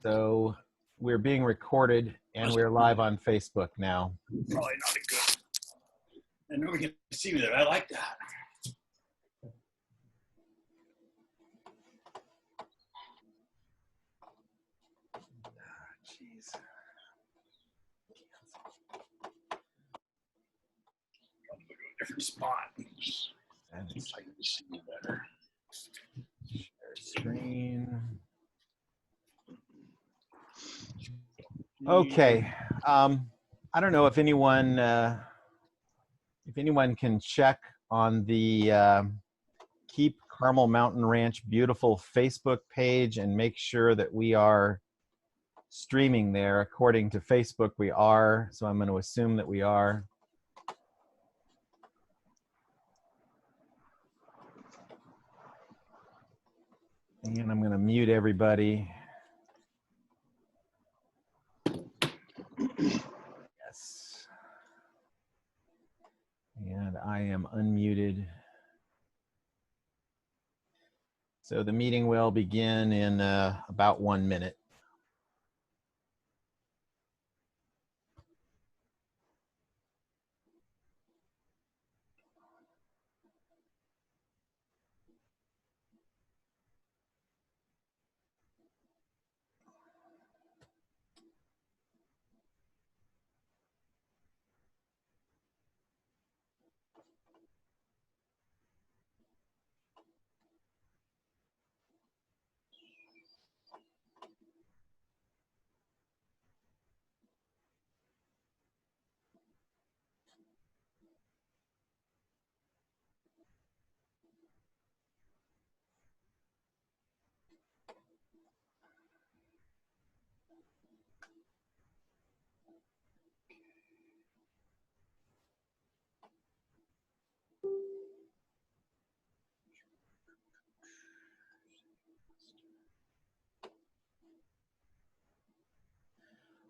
So we're being recorded and we're live on Facebook now. Probably not a good. And nobody can see me there. I like that. Jeez. Probably go to a different spot. And it's I can see you better. share screen. Okay. I don't know if anyone can check on the Keep Carmel Mountain Ranch Beautiful Facebook page and make sure that we are streaming there. According to Facebook, we are. So I'm going to assume that we are. And I'm going to mute everybody. Yes. And I am unmuted. So the meeting will begin in about 1 minute.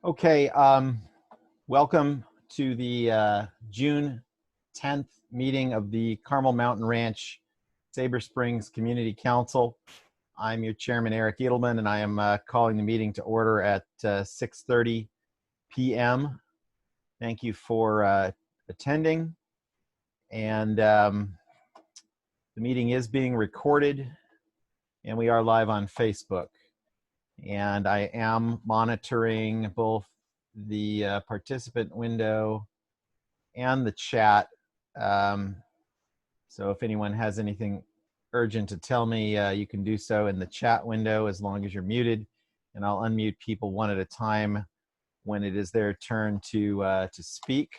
Okay, welcome to the June 10th meeting of the Carmel Mountain Ranch Sabre Springs Community Council. I'm your chairman, Eric Edelman, and I am calling the meeting to order at 6:30 p.m. Thank you for attending. And the meeting is being recorded, and we are live on Facebook. And I am monitoring both the participant window and the chat. So if anyone has anything urgent to tell me, you can do so in the chat window as long as you're muted, and I'll unmute people one at a time when it is their turn to speak.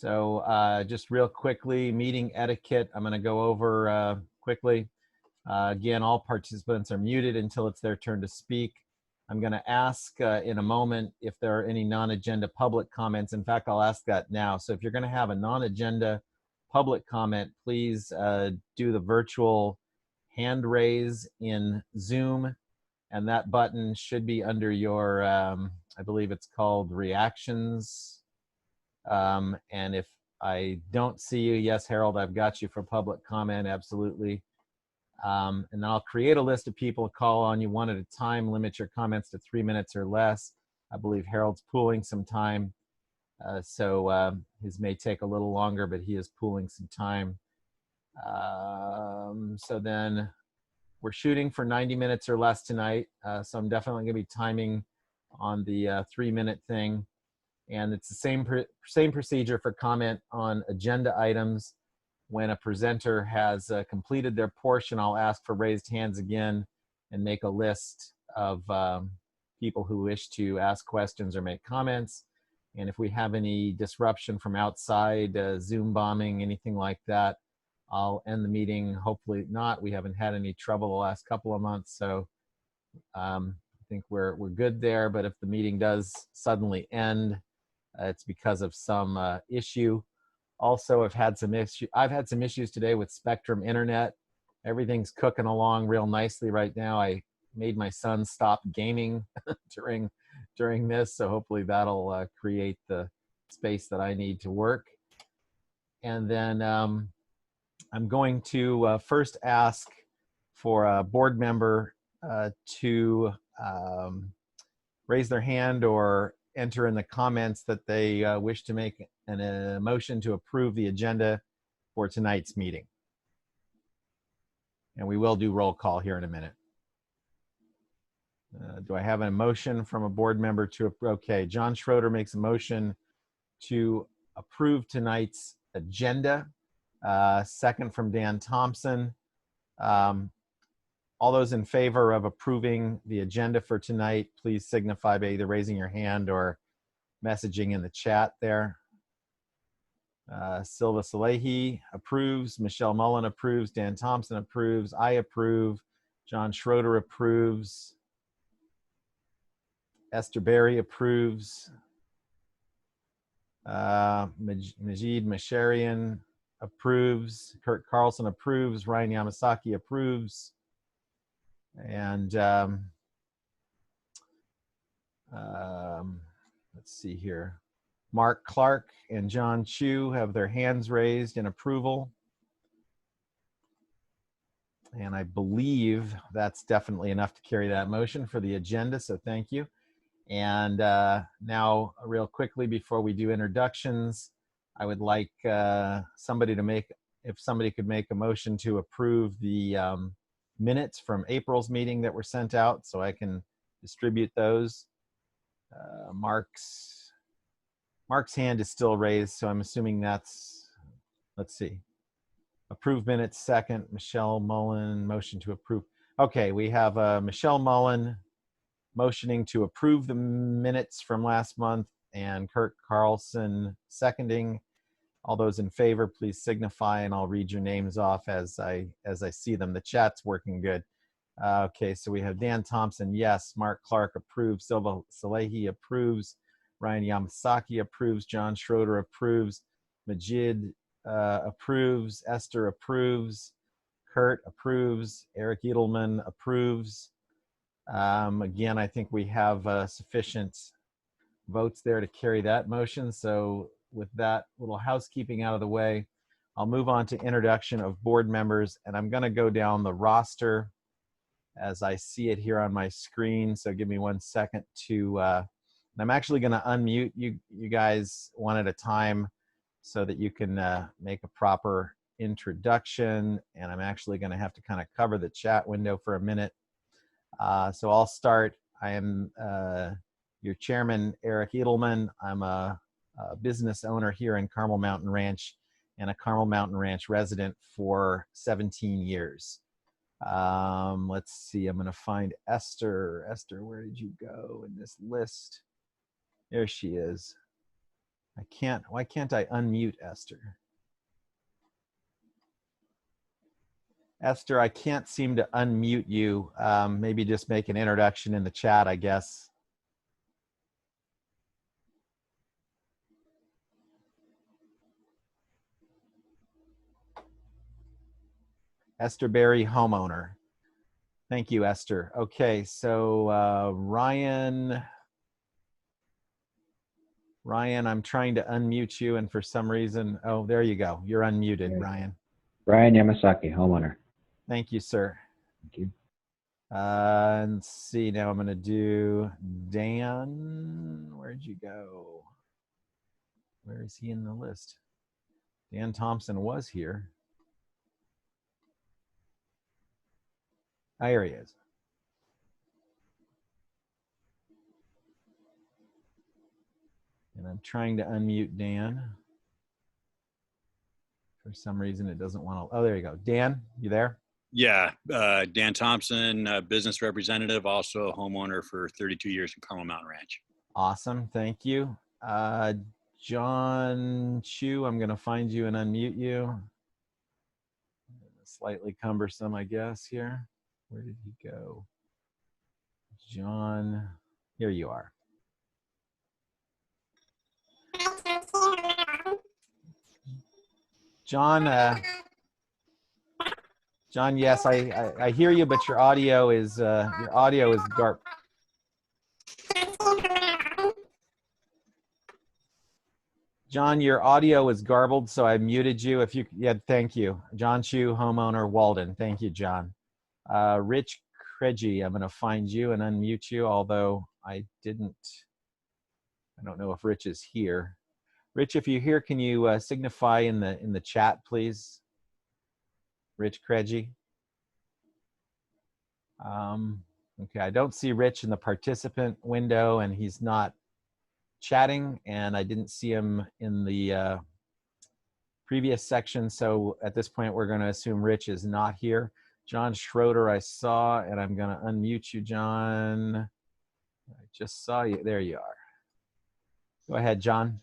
Just real quickly, meeting etiquette, I'm going to go over quickly. Again, all participants are muted until it's their turn to speak. I'm going to ask in a moment if there are any non-agenda public comments. In fact, I'll ask that now. So if you're going to have a non-agenda public comment, please do the virtual hand raise in Zoom. And that button should be under your, I believe it's called reactions. And if I don't see you, yes, Harold, I've got you for public comment, absolutely. And then I'll create a list of people, call on you one at a time, limit your comments to 3 minutes or less. I believe Harold's pooling some time, so his may take a little longer, but he is pooling some time. So then we're shooting for 90 minutes or less tonight, so I'm definitely going to be timing on the 3-minute thing. And it's the same procedure for comment on agenda items. When a presenter has completed their portion, I'll ask for raised hands again and make a list of people who wish to ask questions or make comments. And if we have any disruption from outside, Zoom bombing, anything like that, I'll end the meeting. Hopefully not. We haven't had any trouble the last couple of months, so I think we're good there. But if the meeting does suddenly end, it's because of some issue. Also, I've had some issues today with Spectrum Internet. Everything's cooking along real nicely right now. I made my son stop gaming during this, so hopefully that'll create the space that I need to work. And then I'm going to first ask for a board member to raise their hand or enter in the comments that they wish to make a motion to approve the agenda for tonight's meeting. And we will do roll call here in a minute. Do I have a motion from a board member to, okay, John Schroeder makes a motion to approve tonight's agenda. Second from Dan Thompson. All those in favor of approving the agenda for tonight, please signify by either raising your hand or messaging in the chat there. Silva Salehi approves. Michelle Mullen approves. Dan Thompson approves. I approve. John Schroeder approves. Esther Berry approves. Majid Masharian approves. Kurt Carlson approves. Ryan Yamasaki approves. And let's see here. Mark Clark and John Chu have their hands raised in approval. And I believe that's definitely enough to carry that motion for the agenda, so thank you. And now, real quickly, before we do introductions, I would like somebody to make, if somebody could make a motion to approve the minutes from April's meeting that were sent out so I can distribute those. Mark's hand is still raised, so I'm assuming that's, let's see. Approved minutes, second. Michelle Mullen, motion to approve. Okay, we have Michelle Mullen motioning to approve the minutes from last month and Kurt Carlson seconding. All those in favor, please signify, and I'll read your names off as I see them. The chat's working good. Okay, so we have Dan Thompson, yes. Mark Clark approves. Silva Salehi approves. Ryan Yamasaki approves. John Schroeder approves. Majid approves. Esther approves. Kurt approves. Eric Edelman approves. Again, I think we have sufficient votes there to carry that motion. So with that little housekeeping out of the way, I'll move on to introduction of board members, and I'm going to go down the roster as I see it here on my screen. So give me 1 second to, I'm actually going to unmute you guys one at a time so that you can make a proper introduction. And I'm actually going to have to kind of cover the chat window for a minute. So I'll start. I am your chairman, Eric Edelman. I'm a business owner here in Carmel Mountain Ranch and a Carmel Mountain Ranch resident for 17 years. Let's see, I'm gonna find Esther. Esther, where did you go in this list? There she is. Why can't I unmute Esther? Esther, I can't seem to unmute you. Maybe just make an introduction in the chat, I guess. Esther Berry, homeowner. Thank you, Esther. Okay, so Ryan, I'm trying to unmute you, and for some reason, oh, there you go. You're unmuted, Ryan. Ryan Yamasaki, homeowner. Thank you, sir. Thank you. And let's see, now I'm going to do Dan. Where'd you go? Where is he in the list? Dan Thompson was here. There he is. And I'm trying to unmute Dan. For some reason, it doesn't want to. Oh, there you go. Dan, you there? Yeah, Dan Thompson, business representative, also a homeowner for 32 years in Carmel Mountain Ranch. Awesome, thank you. John Chu, I'm going to find you and unmute you. Slightly cumbersome, I guess, here. Where did he go? John, here you are. John, John, yes, I hear you, but your audio is garbled. John, your audio is garbled, so I muted you. If you, yeah, thank you. John Chu, homeowner, Walden. Thank you, John. Rich Craigie, I'm going to find you and unmute you, although I don't know if Rich is here. Rich, if you're here, can you signify in the chat, please? Rich Craigie. Okay, I don't see Rich in the participant window, and he's not chatting, and I didn't see him in the previous section. So at this point, we're going to assume Rich is not here. John Schroeder, I saw, and I'm going to unmute you, John. I just saw you. There you are. Go ahead, John.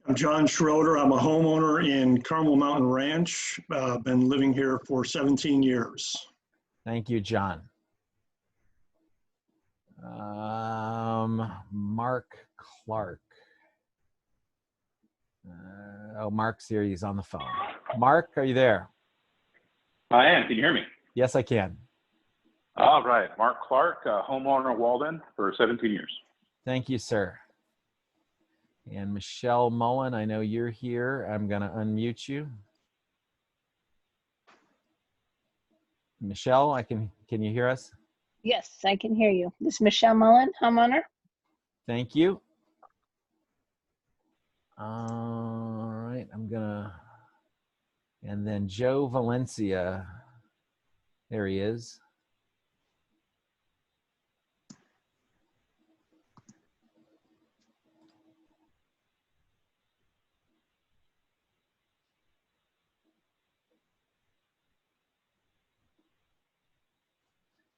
I'm John Schroeder. I'm a homeowner in Carmel Mountain Ranch. Been living here for 17 years. Thank you, John. Mark Clark. Mark's here. He's on the phone. Mark, are you there? I am. Can you hear me? Yes, I can. All right. Mark Clark, homeowner in Walden for 17 years. Thank you, sir. And Michelle Mullen, I know you're here. I'm going to unmute you. Michelle, can you hear us? Yes, I can hear you. This is Michelle Mullen, homeowner. Thank you. All right, and then Joe Valencia, there he is.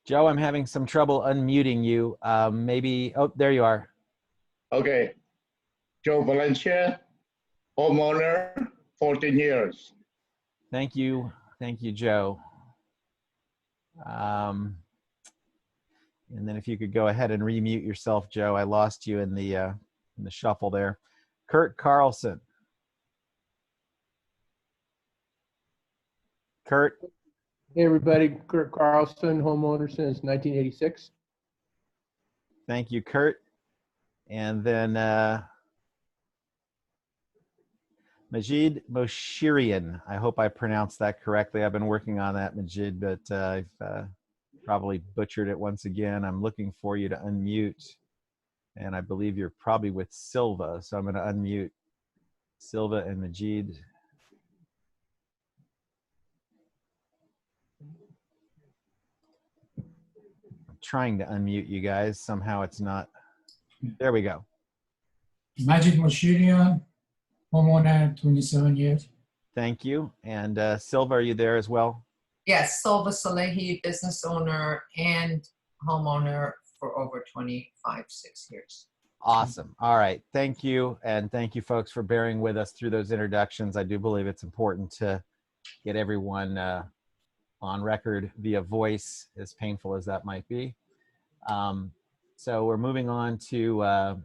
Joe, I'm having some trouble unmuting you. Maybe, oh, there you are. Okay. Joe Valencia, homeowner, 14 years. Thank you, Joe. And then if you could go ahead and remute yourself, Joe. I lost you in the shuffle there. Kurt Carlson. Kurt. Hey everybody, Kurt Carlson, homeowner since 1986. Thank you, Kurt. And then Majid Moshirian. I hope I pronounced that correctly. I've been working on that, Majid, but I've probably butchered it once again. I'm looking for you to unmute. And I believe you're probably with Silva. So I'm going to unmute Silva and Majid. Trying to unmute you guys. Somehow it's not. There we go. Majid Moshirian, homeowner, 27 years. Thank you. And Silva, are you there as well? Yes, Silva Salehi, business owner and homeowner for over 6 years. Awesome. All right. Thank you. And thank you folks for bearing with us through those introductions. I do believe it's important to get everyone on record via voice, as painful as that might be. So we're moving on to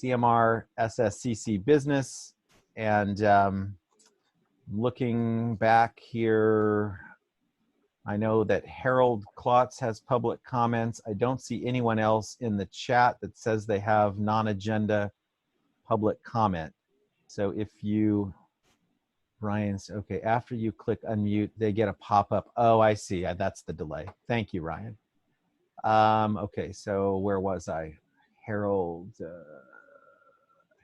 CMRSSCC business, and looking back here, I know that Harold Klotz has public comments. I don't see anyone else in the chat that says they have non-agenda public comment. So if you, Ryan's, okay, after you click unmute, they get a pop-up. Oh, I see. That's the delay. Thank you, Ryan. Okay, so where was I? Harold,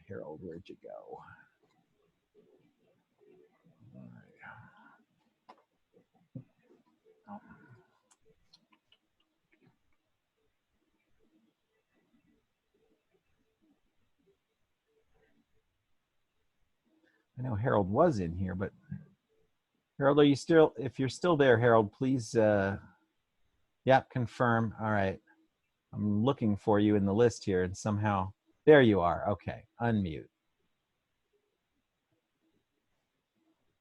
Harold, where'd you go? I know Harold was in here, but Harold, are you still, if you're still there, Harold, please, yeah, confirm. All right. I'm looking for you in the list here, and somehow, there you are. Okay, unmute.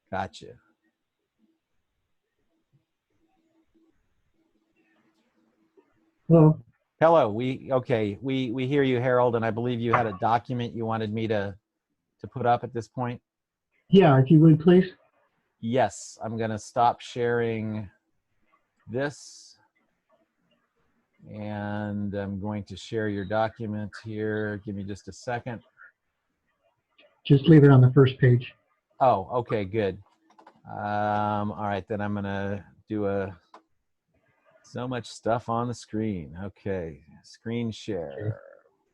Gotcha. Hello. Hello, we hear you, Harold, and I believe you had a document you wanted me to put up at this point. Yeah, if you would, please. Yes, I'm going to stop sharing this, and I'm going to share your document here. Give me just a second. Just leave it on the first page. Oh, okay, good. All right, then I'm going to do a So much stuff on the screen. Okay, screen share.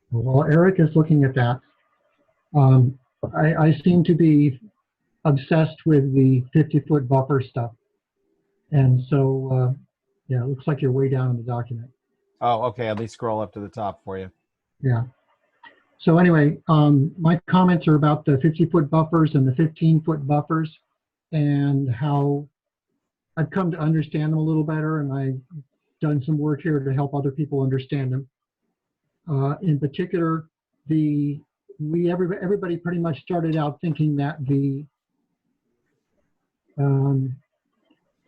While Eric is looking at that, I seem to be obsessed with the 50-foot buffer stuff. And so, yeah, it looks like you're way down in the document. Oh, okay. Let me scroll up to the top for you. Yeah. So anyway, my comments are about the 50-foot buffers and the 15-foot buffers and how I've come to understand them a little better, and I've done some work here to help other people understand them. In particular, everybody pretty much started out thinking that the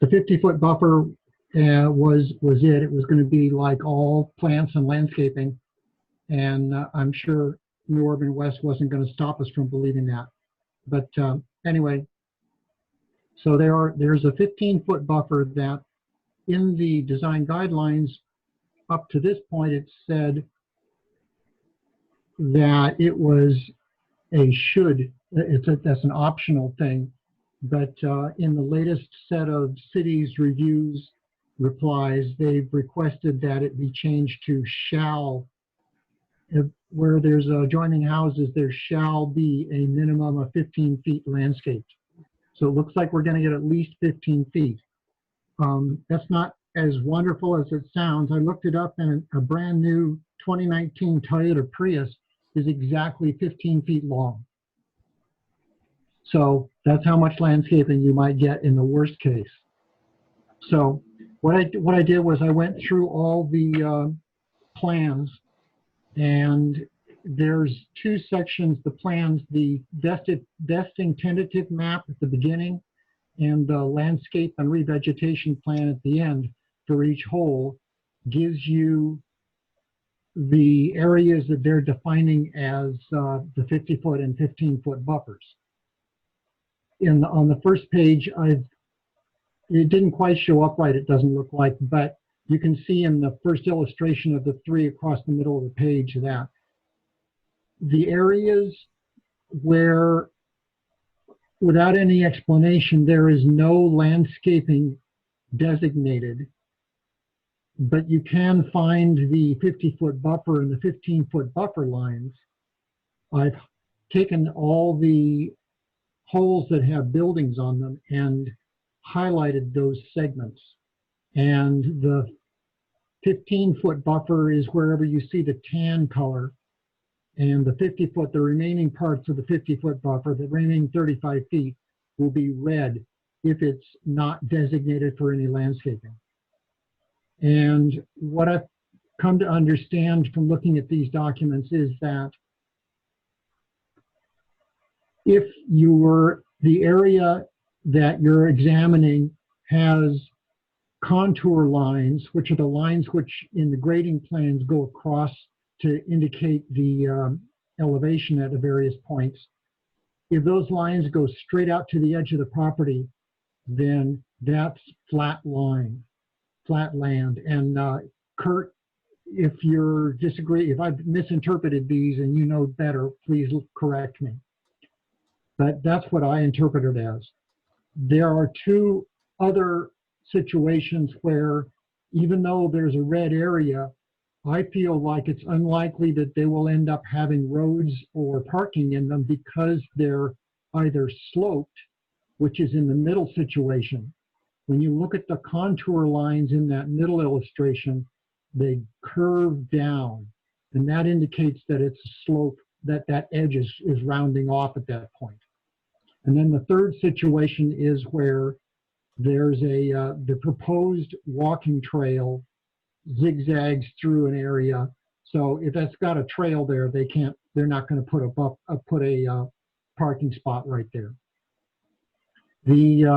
50-foot buffer was it. It was going to be like all plants and landscaping, and I'm sure New Urban West wasn't going to stop us from believing that. But anyway, so there's a 15-foot buffer that in the design guidelines up to this point it said that it was a should. That's an optional thing. But in the latest set of cities reviews replies, they've requested that it be changed to shall. Where there's adjoining houses, there shall be a minimum of 15 feet landscaped. So it looks like we're going to get at least 15 feet. That's not as wonderful as it sounds. I looked it up, and a brand new 2019 Toyota Prius is exactly 15 feet long. So that's how much landscaping you might get in the worst case. So what I did was I went through all the plans, and there's two sections, the plans, the vesting tentative map at the beginning and the landscape and revegetation plan at the end for each hole gives you the areas that they're defining as the 50-foot and 15-foot buffers. On the first page, it didn't quite show up right, it doesn't look like, but you can see in the first illustration of the three across the middle of the page that the areas where, without any explanation, there is no landscaping designated, but you can find the 50-foot buffer and the 15-foot buffer lines. I've taken all the holes that have buildings on them and highlighted those segments. And the 15-foot buffer is wherever you see the tan color, and the 50-foot, the remaining parts of the 50-foot buffer, the remaining 35 feet, will be red if it's not designated for any landscaping. And what I've come to understand from looking at these documents is that if the area that you're examining has contour lines, which are the lines which in the grading plans go across to indicate the elevation at the various points. If those lines go straight out to the edge of the property, then that's flat line, flat land. And Kurt, if I've misinterpreted these and you know better, please correct me. But that's what I interpret it as. There are two other situations where, even though there's a red area, I feel like it's unlikely that they will end up having roads or parking in them because they're either sloped, which is in the middle situation. When you look at the contour lines in that middle illustration, they curve down, and that indicates that it's a slope, that edge is rounding off at that point. And then the third situation is where there's the proposed walking trail zigzags through an area. So if that's got a trail there, they're not going to put a parking spot right there. If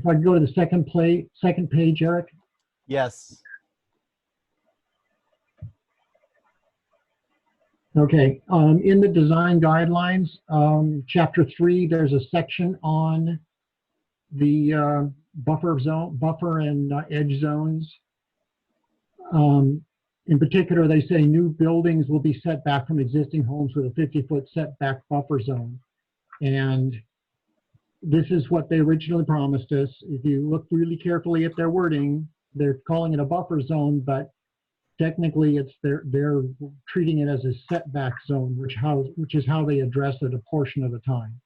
I go to the second page, Eric. Yes. Okay, in the design guidelines, chapter 3, there's a section on the buffer and edge zones. In particular, they say new buildings will be set back from existing homes with a 50-foot setback buffer zone. And this is what they originally promised us. If you look really carefully at their wording, they're calling it a buffer zone, but technically it's they're treating it as a setback zone, which is how they address it a portion of the time.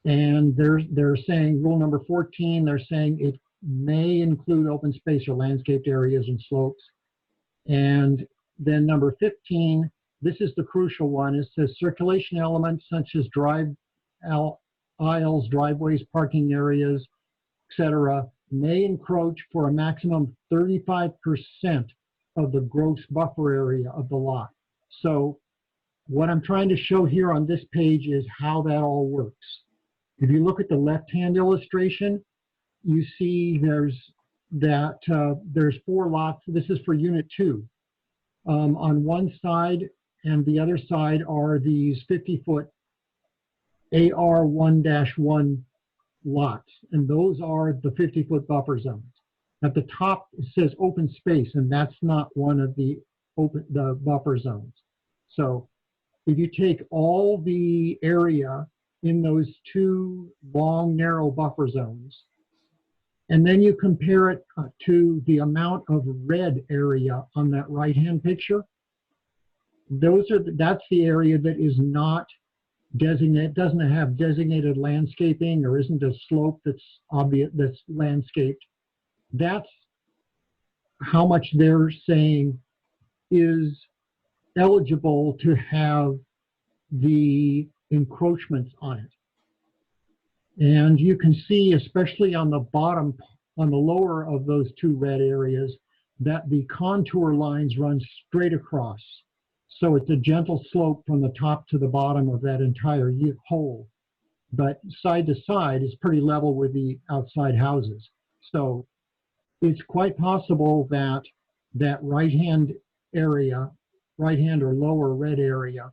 And they're saying rule number 14, they're saying it may include open space or landscaped areas and slopes. And then number 15, this is the crucial one. It says circulation elements such as aisles, driveways, parking areas, etc., may encroach for a maximum of 35% of the gross buffer area of the lot. So what I'm trying to show here on this page is how that all works. If you look at the left-hand illustration, you see there's 4 lots. This is for unit 2. On one side and the other side are these 50-foot AR1-1 lots, and those are the 50-foot buffer zones. At the top it says open space, and that's not one of the buffer zones. So if you take all the area in those 2 long, narrow buffer zones, and then you compare it to the amount of red area on that right-hand picture, that's the area that is not designated, doesn't have designated landscaping or isn't a slope that's obvious, that's landscaped. That's how much they're saying is eligible to have the encroachments on it. And you can see, especially on the bottom, on the lower of those 2 red areas, that the contour lines run straight across. So it's a gentle slope from the top to the bottom of that entire hole. But side to side is pretty level with the outside houses. So it's quite possible that that right-hand area, right-hand or lower red area,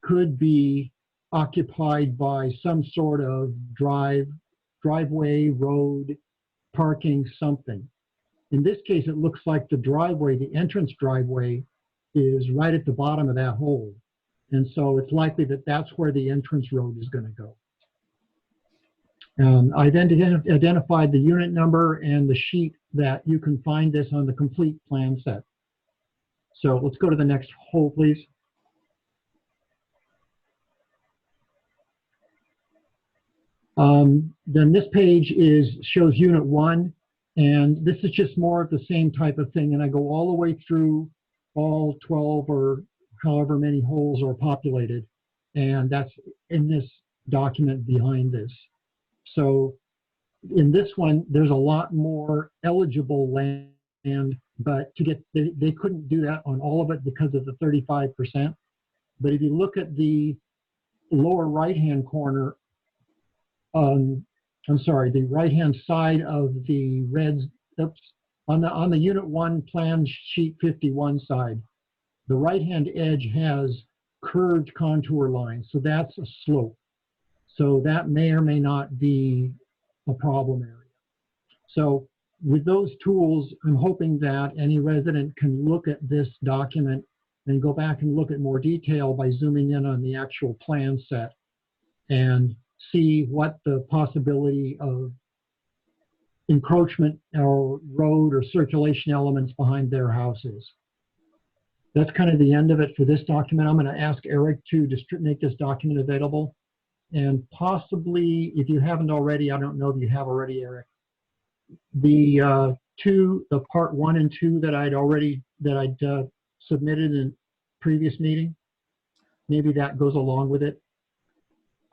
could be occupied by some sort of driveway, road, parking, something. In this case, it looks like the driveway, the entrance driveway, is right at the bottom of that hole. And so it's likely that that's where the entrance road is going to go. I then identified the unit number and the sheet that you can find this on the complete plan set. So let's go to the next hole, please. Then this page shows unit 1, and this is just more of the same type of thing. And I go all the way through all 12 or however many holes are populated, and that's in this document behind this. So in this one, there's a lot more eligible land, but they couldn't do that on all of it because of the 35%. But if you look at the lower right-hand corner, I'm sorry, the right-hand side of the reds, on the unit 1 plan sheet 51 side, the right-hand edge has curved contour lines, so that's a slope. So that may or may not be a problem area. So with those tools, I'm hoping that any resident can look at this document and go back and look at more detail by zooming in on the actual plan set and see what the possibility of encroachment or road or circulation elements behind their house is. That's kind of the end of it for this document. I'm going to ask Eric to make this document available. And possibly, if you haven't already, I don't know if you have already, Eric, the part 1 and 2 that I'd submitted in previous meeting, maybe that goes along with it.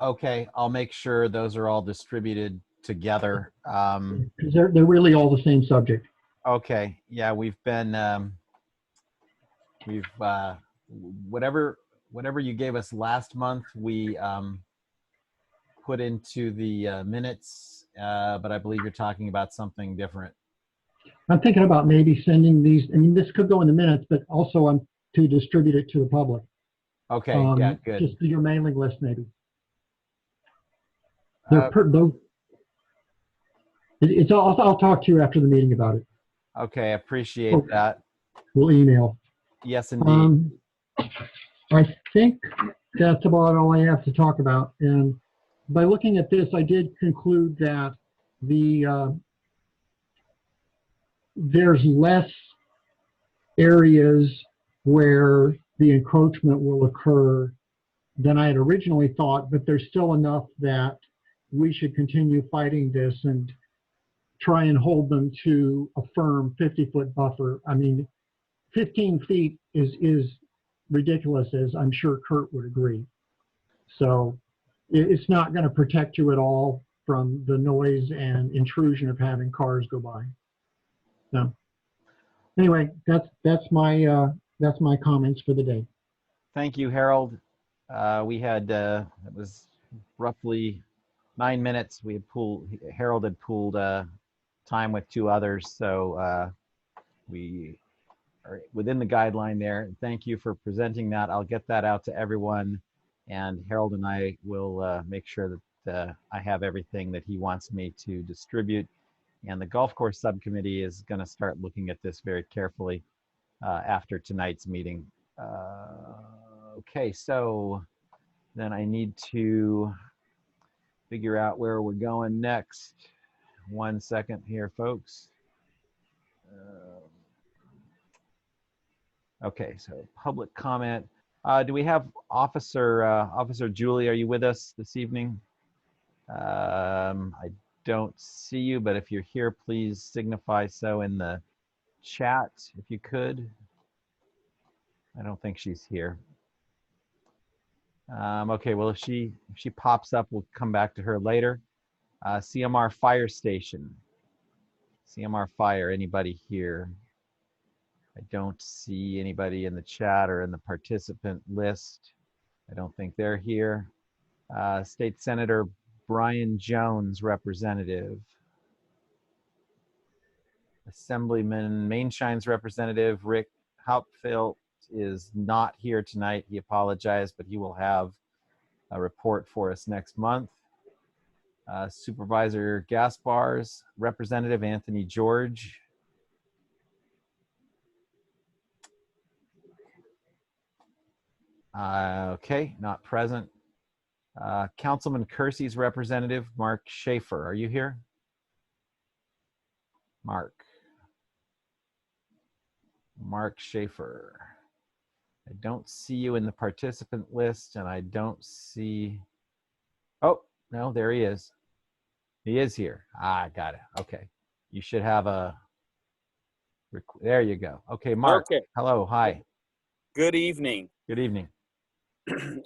Okay, I'll make sure those are all distributed together. Because they're really all the same subject. Okay, yeah, we've been, whatever you gave us last month, we put into the minutes, but I believe you're talking about something different. I'm thinking about maybe sending these, I mean, this could go in the minutes, but also to distribute it to the public. Okay, yeah, good. Just to your mailing list, maybe. I'll talk to you after the meeting about it. Okay, appreciate that. We'll email. Yes, indeed. I think that's about all I have to talk about. And by looking at this, I did conclude that there's less areas where the encroachment will occur than I had originally thought, but there's still enough that we should continue fighting this and try and hold them to a firm 50-foot buffer. I mean, 15 feet is ridiculous, as I'm sure Kurt would agree. So it's not going to protect you at all from the noise and intrusion of having cars go by. So anyway, that's my comments for the day. Thank you, Harold. We had, it was roughly 9 minutes. Harold had pooled time with 2 others. So we are within the guideline there. Thank you for presenting that. I'll get that out to everyone. And Harold and I will make sure that I have everything that he wants me to distribute. And the golf course subcommittee is going to start looking at this very carefully after tonight's meeting. Okay, so then I need to figure out where we're going next. 1 second here, folks. Okay, so public comment. Do we have Officer Julie? Are you with us this evening? I don't see you, but if you're here, please signify so in the chat if you could. I don't think she's here. Okay, well, if she pops up, we'll come back to her later. CMR Fire Station. CMR Fire, anybody here? I don't see anybody in the chat or in the participant list. I don't think they're here. State Senator Brian Jones, representative. Assemblyman Mainshine's representative, Rick Hauptfeld, is not here tonight. He apologized, but he will have a report for us next month. Supervisor Gaspar's representative, Anthony George. Okay, not present. Councilman Kersey's representative, Mark Schaefer. Are you here? Mark Schaefer. I don't see you in the participant list, and I don't see, oh, no, there he is. He is here. I got it. Okay. You should have there you go. Okay, Mark. Okay. Hello. Hi. Good evening. Good evening.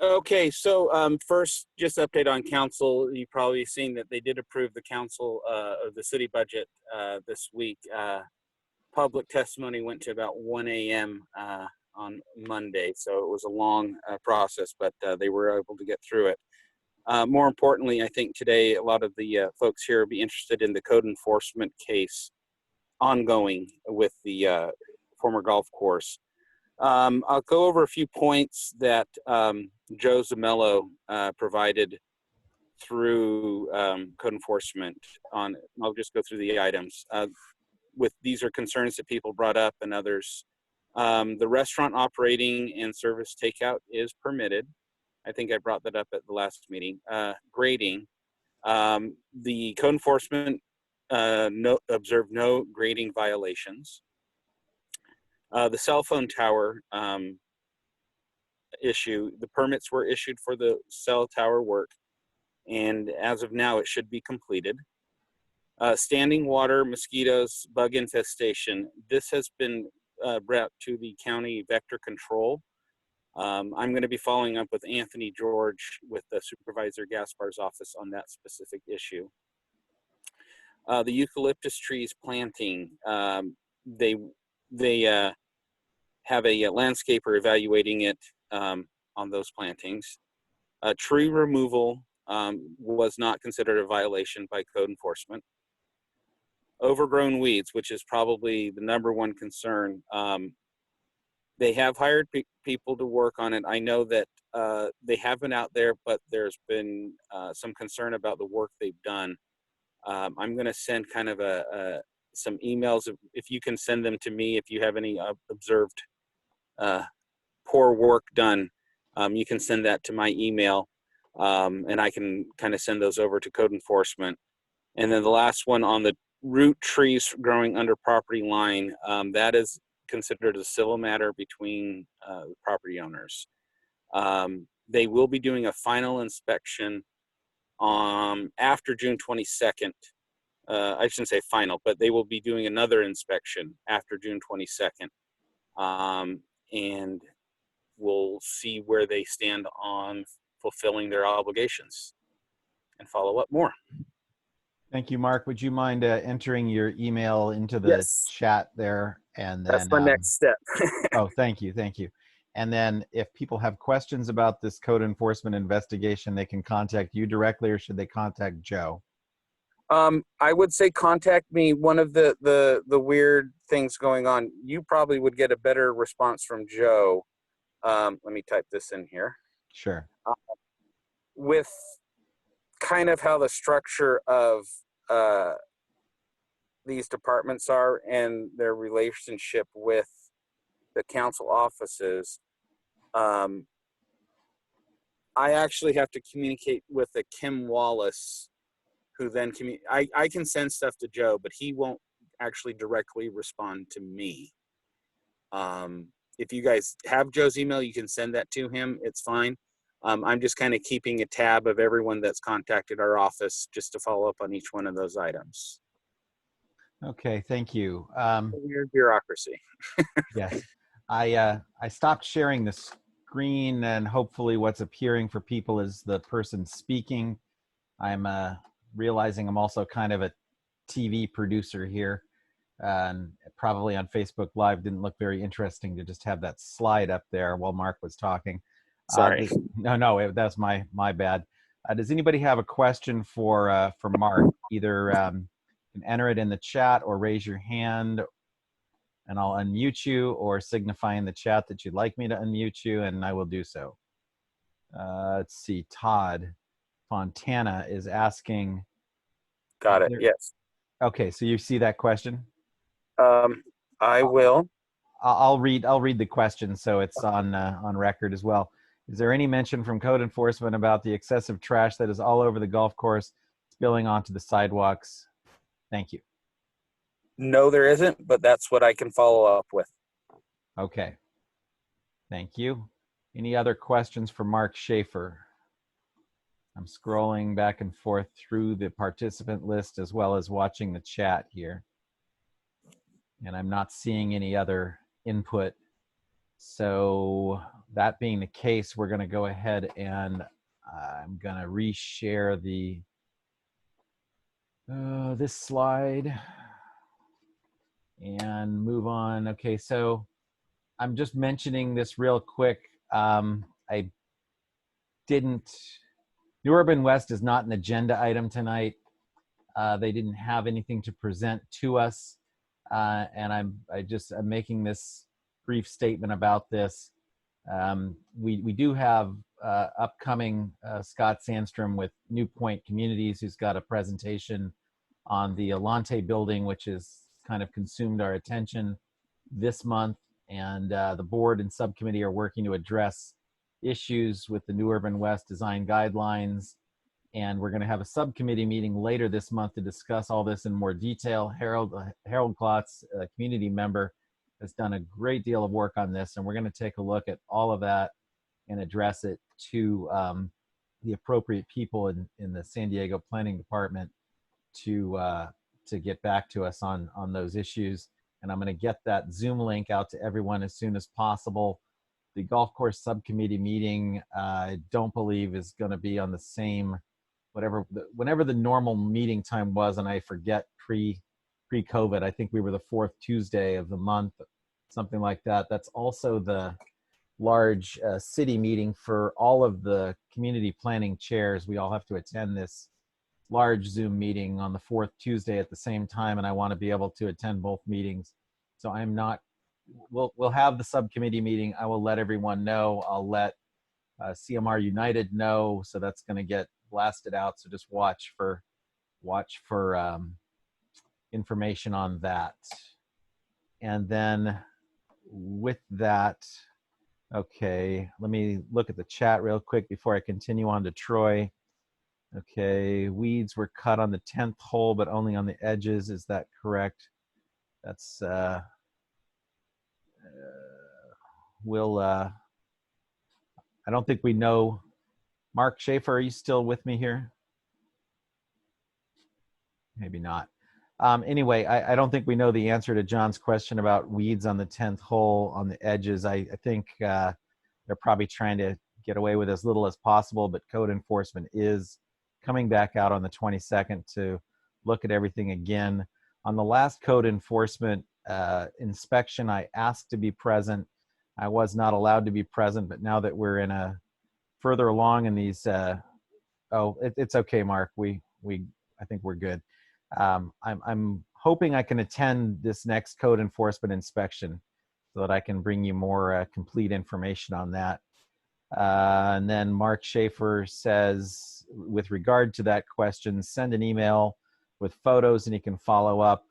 Okay, so first, just update on council. You've probably seen that they did approve the council of the city budget this week. Public testimony went to about 1 a.m. On Monday, so it was a long process, but they were able to get through it. More importantly, I think today a lot of the folks here will be interested in the code enforcement case ongoing with the former golf course. I'll go over a few points that Joe Zamello provided through code enforcement on. I'll just go through the items. These are concerns that people brought up and others. The restaurant operating and service takeout is permitted. I think I brought that up at the last meeting. Grading. The code enforcement observed no grading violations. The cell phone tower issue, the permits were issued for the cell tower work, and as of now, it should be completed. Standing water, mosquitoes, bug infestation. This has been brought to the county vector control. I'm going to be following up with Anthony George with the Supervisor Gaspar's office on that specific issue. The eucalyptus trees planting, they have a landscaper evaluating it on those plantings. Tree removal was not considered a violation by code enforcement. Overgrown weeds, which is probably the #1 concern. They have hired people to work on it. I know that they have been out there, but there's been some concern about the work they've done. I'm going to send kind of some emails. If you can send them to me, if you have any observed poor work done, you can send that to my email. And I can kind of send those over to code enforcement. And then the last one on the root trees growing under property line, that is considered a civil matter between the property owners. They will be doing a final inspection after June 22nd. I shouldn't say final, but they will be doing another inspection after June 22nd. And we'll see where they stand on fulfilling their obligations and follow up more. Thank you, Mark. Would you mind entering your email into the Yes. chat there? And then That's my next step. oh, thank you. Thank you. And then if people have questions about this code enforcement investigation, they can contact you directly, or should they contact Joe? I would say contact me. One of the weird things going on, you probably would get a better response from Joe. Let me type this in here. Sure. With kind of how the structure of these departments are and their relationship with the council offices, I actually have to communicate with a Kim Wallace, who then I can send stuff to Joe, but he won't actually directly respond to me. If you guys have Joe's email, you can send that to him. It's fine. I'm just kind of keeping a tab of everyone that's contacted our office just to follow up on each one of those items. Okay, thank you. Weird bureaucracy. Yes, I stopped sharing the screen, and hopefully what's appearing for people is the person speaking. I'm realizing I'm also kind of a TV producer here, and probably on Facebook Live didn't look very interesting to just have that slide up there while Mark was talking. Sorry. No, that's my bad. Does anybody have a question for Mark? Either you can enter it in the chat or raise your hand and I'll unmute you, or signify in the chat that you'd like me to unmute you and I will do so. Let's see, Todd Fontana is asking. Got it, yes. Okay, so you see that question? I will. I'll read the question so it's on record as well. Is there any mention from code enforcement about the excessive trash that is all over the golf course spilling onto the sidewalks? Thank you. No, there isn't, but that's what I can follow up with. Okay. Thank you. Any other questions for Mark Schaefer? I'm scrolling back and forth through the participant list as well as watching the chat here. And I'm not seeing any other input. So that being the case, we're going to go ahead and I'm going to reshare this slide and move on. Okay, so I'm just mentioning this real quick. New Urban West is not an agenda item tonight. They didn't have anything to present to us. And I'm making this brief statement about this. We do have upcoming Scott Sandstrom with New Point Communities, who's got a presentation on the Alante building, which has kind of consumed our attention this month. And the board and subcommittee are working to address issues with the New Urban West design guidelines. And we're going to have a subcommittee meeting later this month to discuss all this in more detail. Harold Klotz, a community member, has done a great deal of work on this, and we're going to take a look at all of that and address it to the appropriate people in the San Diego Planning Department to get back to us on those issues. And I'm going to get that Zoom link out to everyone as soon as possible. The golf course subcommittee meeting, I don't believe is going to be on the same, whenever the normal meeting time was, and I forget pre-COVID, I think we were the 4th Tuesday of the month, something like that. That's also the large city meeting for all of the community planning chairs. We all have to attend this large Zoom meeting on the 4th Tuesday at the same time, and I want to be able to attend both meetings. So I'm not, we'll have the subcommittee meeting. I will let everyone know. I'll let CMR United know, so that's going to get blasted out. So just watch for information on that. And then with that, Okay, let me look at the chat real quick before I continue on to Troy. Okay, weeds were cut on the 10th hole, but only on the edges. Is that correct? That's, I don't think we know. Mark Schaefer, are you still with me here? Maybe not. Anyway, I don't think we know the answer to John's question about weeds on the 10th hole on the edges. I think they're probably trying to get away with as little as possible, but code enforcement is coming back out on the 22nd to look at everything again. On the last code enforcement inspection, I asked to be present. I was not allowed to be present, but now that we're in a further along in these, it's okay, Mark. I think we're good. I'm hoping I can attend this next code enforcement inspection so that I can bring you more complete information on that. And then Mark Schaefer says, with regard to that question, send an email with photos and he can follow up.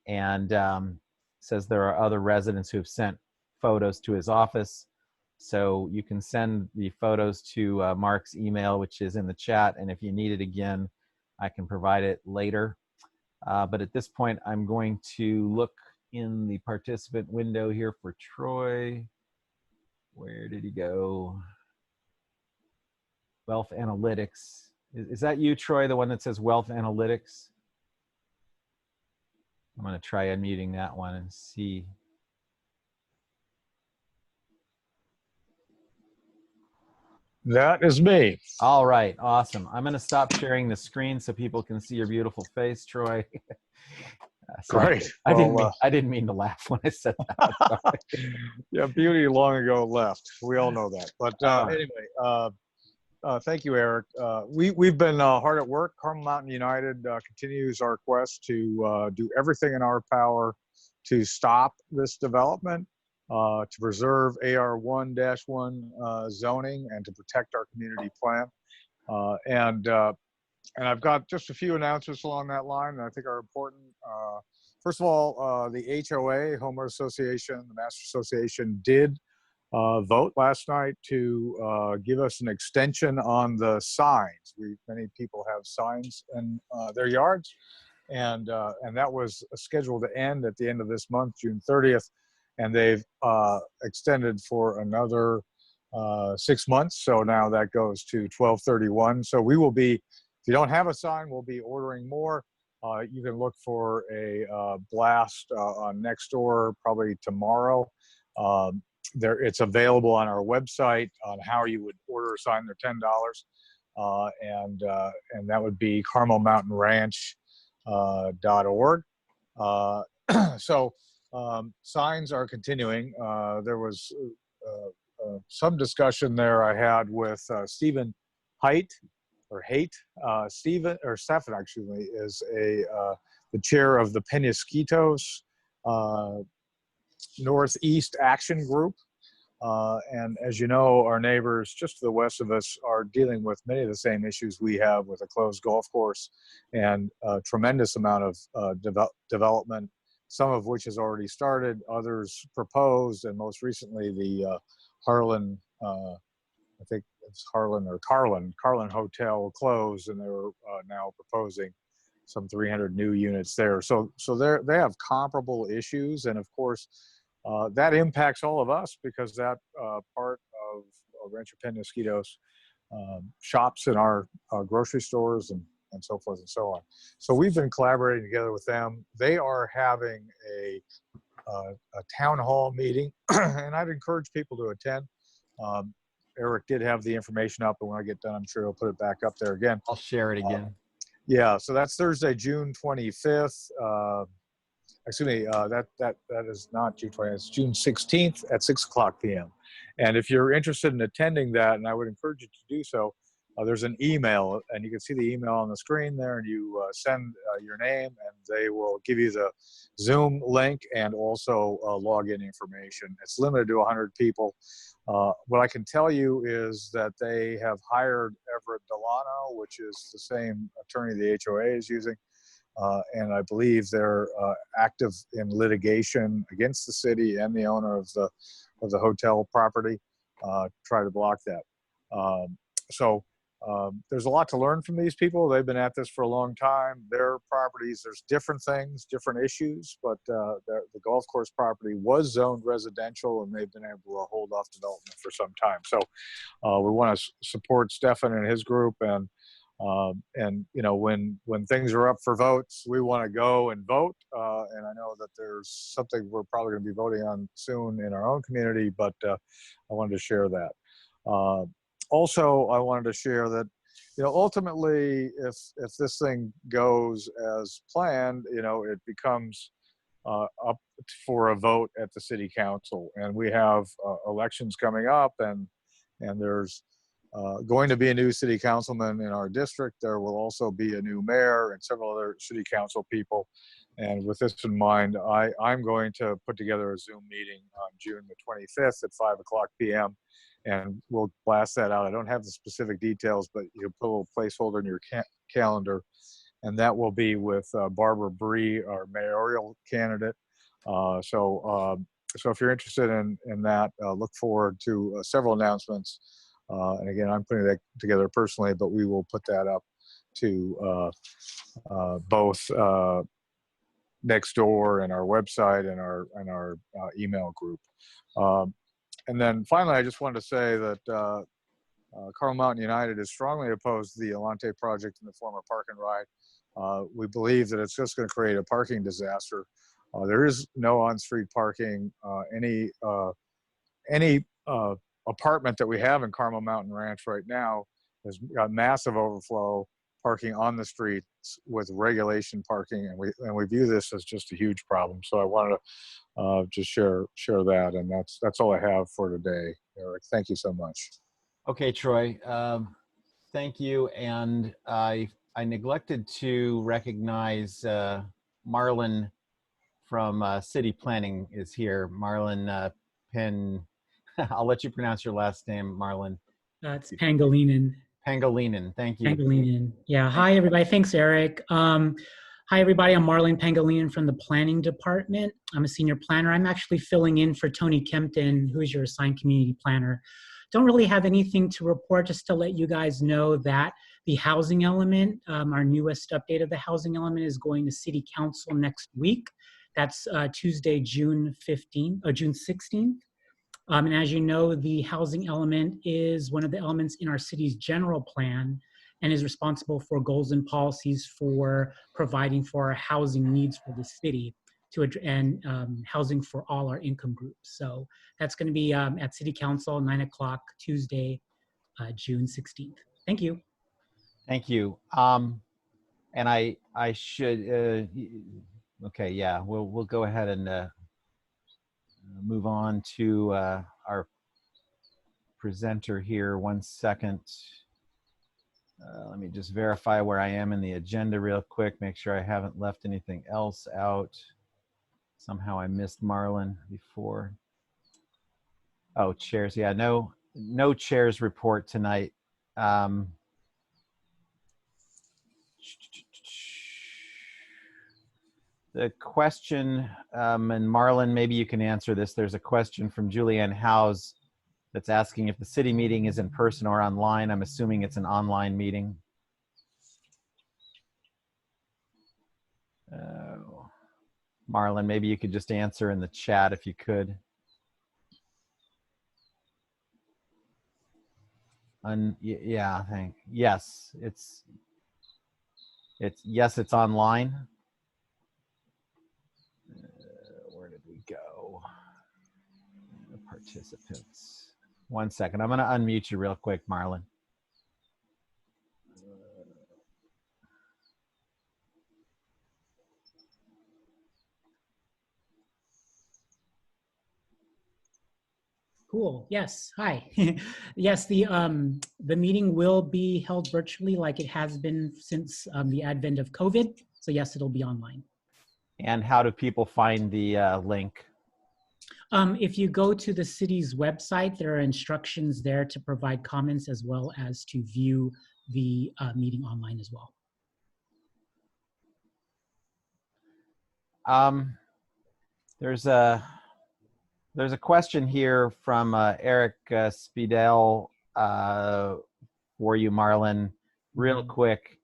And says there are other residents who have sent photos to his office. So you can send the photos to Mark's email, which is in the chat. And if you need it again, I can provide it later. But at this point, I'm going to look in the participant window here for Troy. Where did he go? Wealth Analytics. Is that you, Troy, the one that says Wealth Analytics? I'm going to try unmuting that one and see. That is me. All right, awesome. I'm going to stop sharing the screen so people can see your beautiful face, Troy. Great. I didn't mean to laugh when I said that. Yeah, beauty long ago left. We all know that. But anyway, thank you, Eric. We've been hard at work. Carmel Mountain United continues our quest to do everything in our power to stop this development, to preserve AR1-1 zoning, and to protect our community plan. And I've got just a few announcements along that line that I think are important. First of all, the HOA, Homeowner Association, the Master Association did vote last night to give us an extension on the signs. Many people have signs in their yards, and that was scheduled to end at the end of this month, June 30th, and they've extended for another 6 months. So now that goes to 12/31. So we will be, if you don't have a sign, we'll be ordering more. You can look for a blast on Nextdoor probably tomorrow. It's available on our website on how you would order a sign. They're $10, and that would be carmelmountainranch.org. So signs are continuing. There was some discussion there I had with Stephen Haidt. Stephen actually is the chair of the Penasquitos Northeast Action Group. And as you know, our neighbors just to the west of us are dealing with many of the same issues we have with a closed golf course and a tremendous amount of development, some of which has already started, others proposed, and most recently the Harlan, I think it's Harlan or Carlin Hotel closed, and they were now proposing some 300 new units there. So they have comparable issues, and of course that impacts all of us because that part of Rancho Penasquitos shops in our grocery stores and so forth and so on. So we've been collaborating together with them. They are having a town hall meeting, and I'd encourage people to attend. Eric did have the information up, and when I get done, I'm sure he'll put it back up there again. I'll share it again. Yeah, so that's Thursday, June 25th. Excuse me, that is not June 20th, it's June 16th at 6:00 p.m. And if you're interested in attending that, and I would encourage you to do so, there's an email, and you can see the email on the screen there, and you send your name, and they will give you the Zoom link and also login information. It's limited to 100 people. What I can tell you is that they have hired Everett Delano, which is the same attorney the HOA is using. And I believe they're active in litigation against the city and the owner of the hotel property. try to block that. So there's a lot to learn from these people. They've been at this for a long time. Their properties, there's different things, different issues, but the golf course property was zoned residential, and they've been able to hold off development for some time. So we want to support Stefan and his group, and you know, when things are up for votes, we want to go and vote. And I know that there's something we're probably going to be voting on soon in our own community, but I wanted to share that. Also, I wanted to share that, you know, ultimately, if this thing goes as planned, you know, it becomes up for a vote at the city council, and we have elections coming up, and there's going to be a new city councilman in our district. There will also be a new mayor and several other city council people. And with this in mind, I'm going to put together a Zoom meeting on June the 25th at 5 o'clock p.m. and we'll blast that out. I don't have the specific details, but you can put a little placeholder in your calendar. And that will be with Barbara Bree, our mayoral candidate. So if you're interested in that, look forward to several announcements. And again, I'm putting that together personally, but we will put that up to both Nextdoor and our website and our email group. And then finally, I just wanted to say that Carmel Mountain United is strongly opposed to the Alante project in the form of park and ride. We believe that it's just going to create a parking disaster. There is no on-street parking. Any apartment that we have in Carmel Mountain Ranch right now has got massive overflow parking on the streets with regulation parking, and we view this as just a huge problem. So I wanted to just share that, and that's all I have for today. Eric, thank you so much. Okay, Troy, thank you. And I neglected to recognize Marlon from City Planning is here. Marlon Penn, I'll let you pronounce your last name, Marlon. It's Pangolinan. Pangolinan, thank you. Pangolinan. Yeah, hi everybody, thanks Eric. Hi everybody, I'm Marlene Pangolinan from the Planning Department. I'm a senior planner. I'm actually filling in for Tony Kempton, who is your assigned community planner. Don't really have anything to report, just to let you guys know that the housing element, our newest update of the housing element, is going to City Council next week. That's Tuesday, June 15th or June 16th. And as you know, the housing element is one of the elements in our city's general plan and is responsible for goals and policies for providing for our housing needs for the city and housing for all our income groups. So that's going to be at City Council, 9 o'clock, Tuesday, June 16th. Thank you. Thank you. And I should, okay, yeah, we'll go ahead and move on to our presenter here. 1 second. Let me just verify where I am in the agenda real quick, make sure I haven't left anything else out. Somehow I missed Marlon before. Oh, chairs. Yeah, no chairs report tonight. The question, and Marlon, maybe you can answer this. There's a question from Julianne Howes that's asking if the city meeting is in person or online. I'm assuming it's an online meeting. Marlon, maybe you could just answer in the chat if you could. Yeah, yes, it's online. Where did we go? The participants. 1 second. I'm going to unmute you real quick, Marlon. Cool. Yes. Hi. Yes, the meeting will be held virtually like it has been since the advent of COVID. So yes, it'll be online. And how do people find the link? If you go to the city's website, there are instructions there to provide comments as well as to view the meeting online as well. There's a question here from Eric Spidel for you, Marlon, real quick.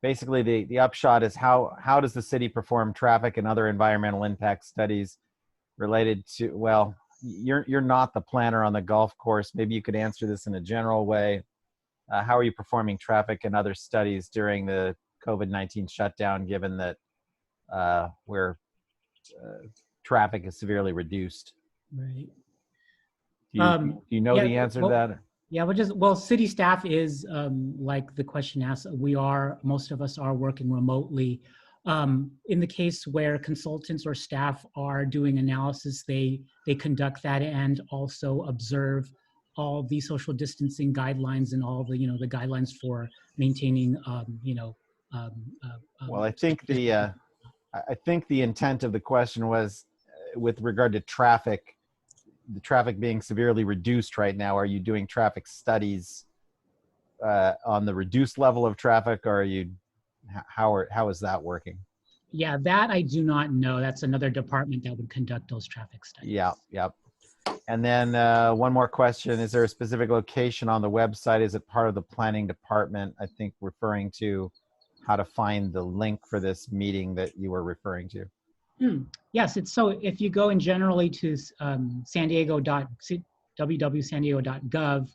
Basically, the upshot is how does the city perform traffic and other environmental impact studies related to, well, you're not the planner on the golf course. Maybe you could answer this in a general way. How are you performing traffic and other studies during the COVID-19 shutdown, given that where traffic is severely reduced? Right. Do you know the answer to that? Yeah, city staff is, like the question asks, most of us are working remotely. In the case where consultants or staff are doing analysis, they conduct that and also observe all the social distancing guidelines and all the, the guidelines for maintaining, well, I think the intent of the question was with regard to traffic, the traffic being severely reduced right now. Are you doing traffic studies on the reduced level of traffic, or are you, how is that working? Yeah, that I do not know. That's another department that would conduct those traffic studies. Yeah, yep. And then one more question. Is there a specific location on the website? Is it part of the planning department? I think referring to how to find the link for this meeting that you were referring to. Yes, so if you go in generally to www.sandiego.gov,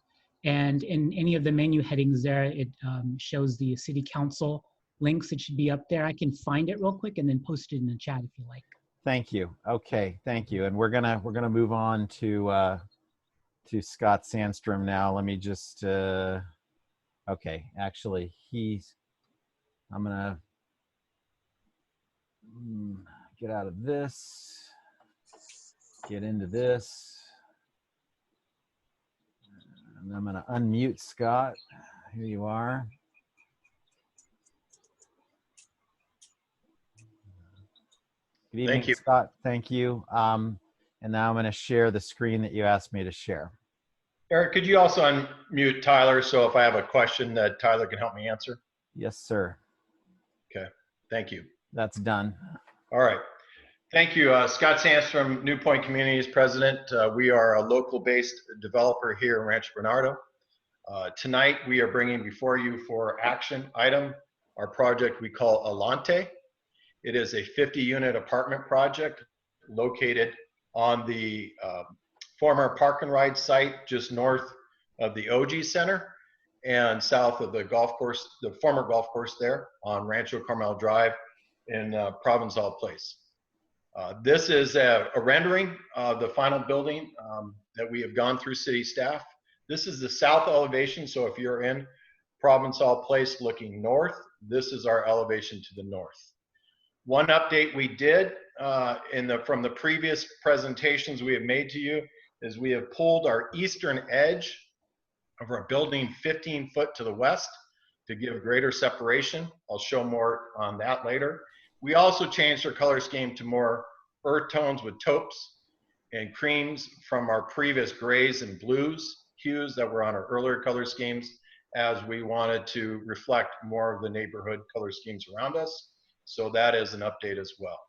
and in any of the menu headings there, it shows the city council links. It should be up there. I can find it real quick and then post it in the chat if you like. Thank you. Okay, thank you. And we're gonna move on to Scott Sandstrom now. Let me just okay. Actually, I'm gonna get out of this, get into this, and I'm gonna unmute Scott. Here you are. Good evening, Thank you. Scott. Thank you. And now I'm going to share the screen that you asked me to share. Eric, could you also unmute Tyler so if I have a question that Tyler can help me answer? Yes, sir. Okay, thank you. That's done. All right. Thank you. Scott Sandstrom, New Point Communities President. We are a local-based developer here in Rancho Bernardo. Tonight, we are bringing before you for action item our project we call Alante. It is a 50-unit apartment project located on the former Park and Ride site just north of the OG Center and south of the golf course, the former golf course there on Rancho Carmel Drive in Provençal Place. This is a rendering of the final building that we have gone through city staff. This is the south elevation, so if you're in Provençal Place looking north, this is our elevation to the north. One update we did from the previous presentations we have made to you is we have pulled our eastern edge of our building 15 foot to the west to give greater separation. I'll show more on that later. We also changed our color scheme to more earth tones with taupes and creams from our previous grays and blues hues that were on our earlier color schemes, as we wanted to reflect more of the neighborhood color schemes around us. So that is an update as well.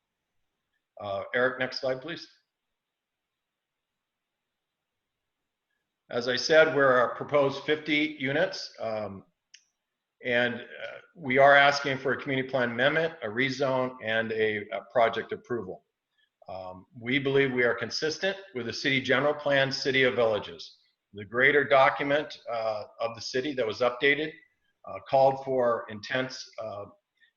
Eric, next slide, please. As I said, we're a proposed 50 units, and we are asking for a community plan amendment, a rezone, and a project approval. We believe we are consistent with the city general plan, City of Villages. The greater document of the city that was updated called for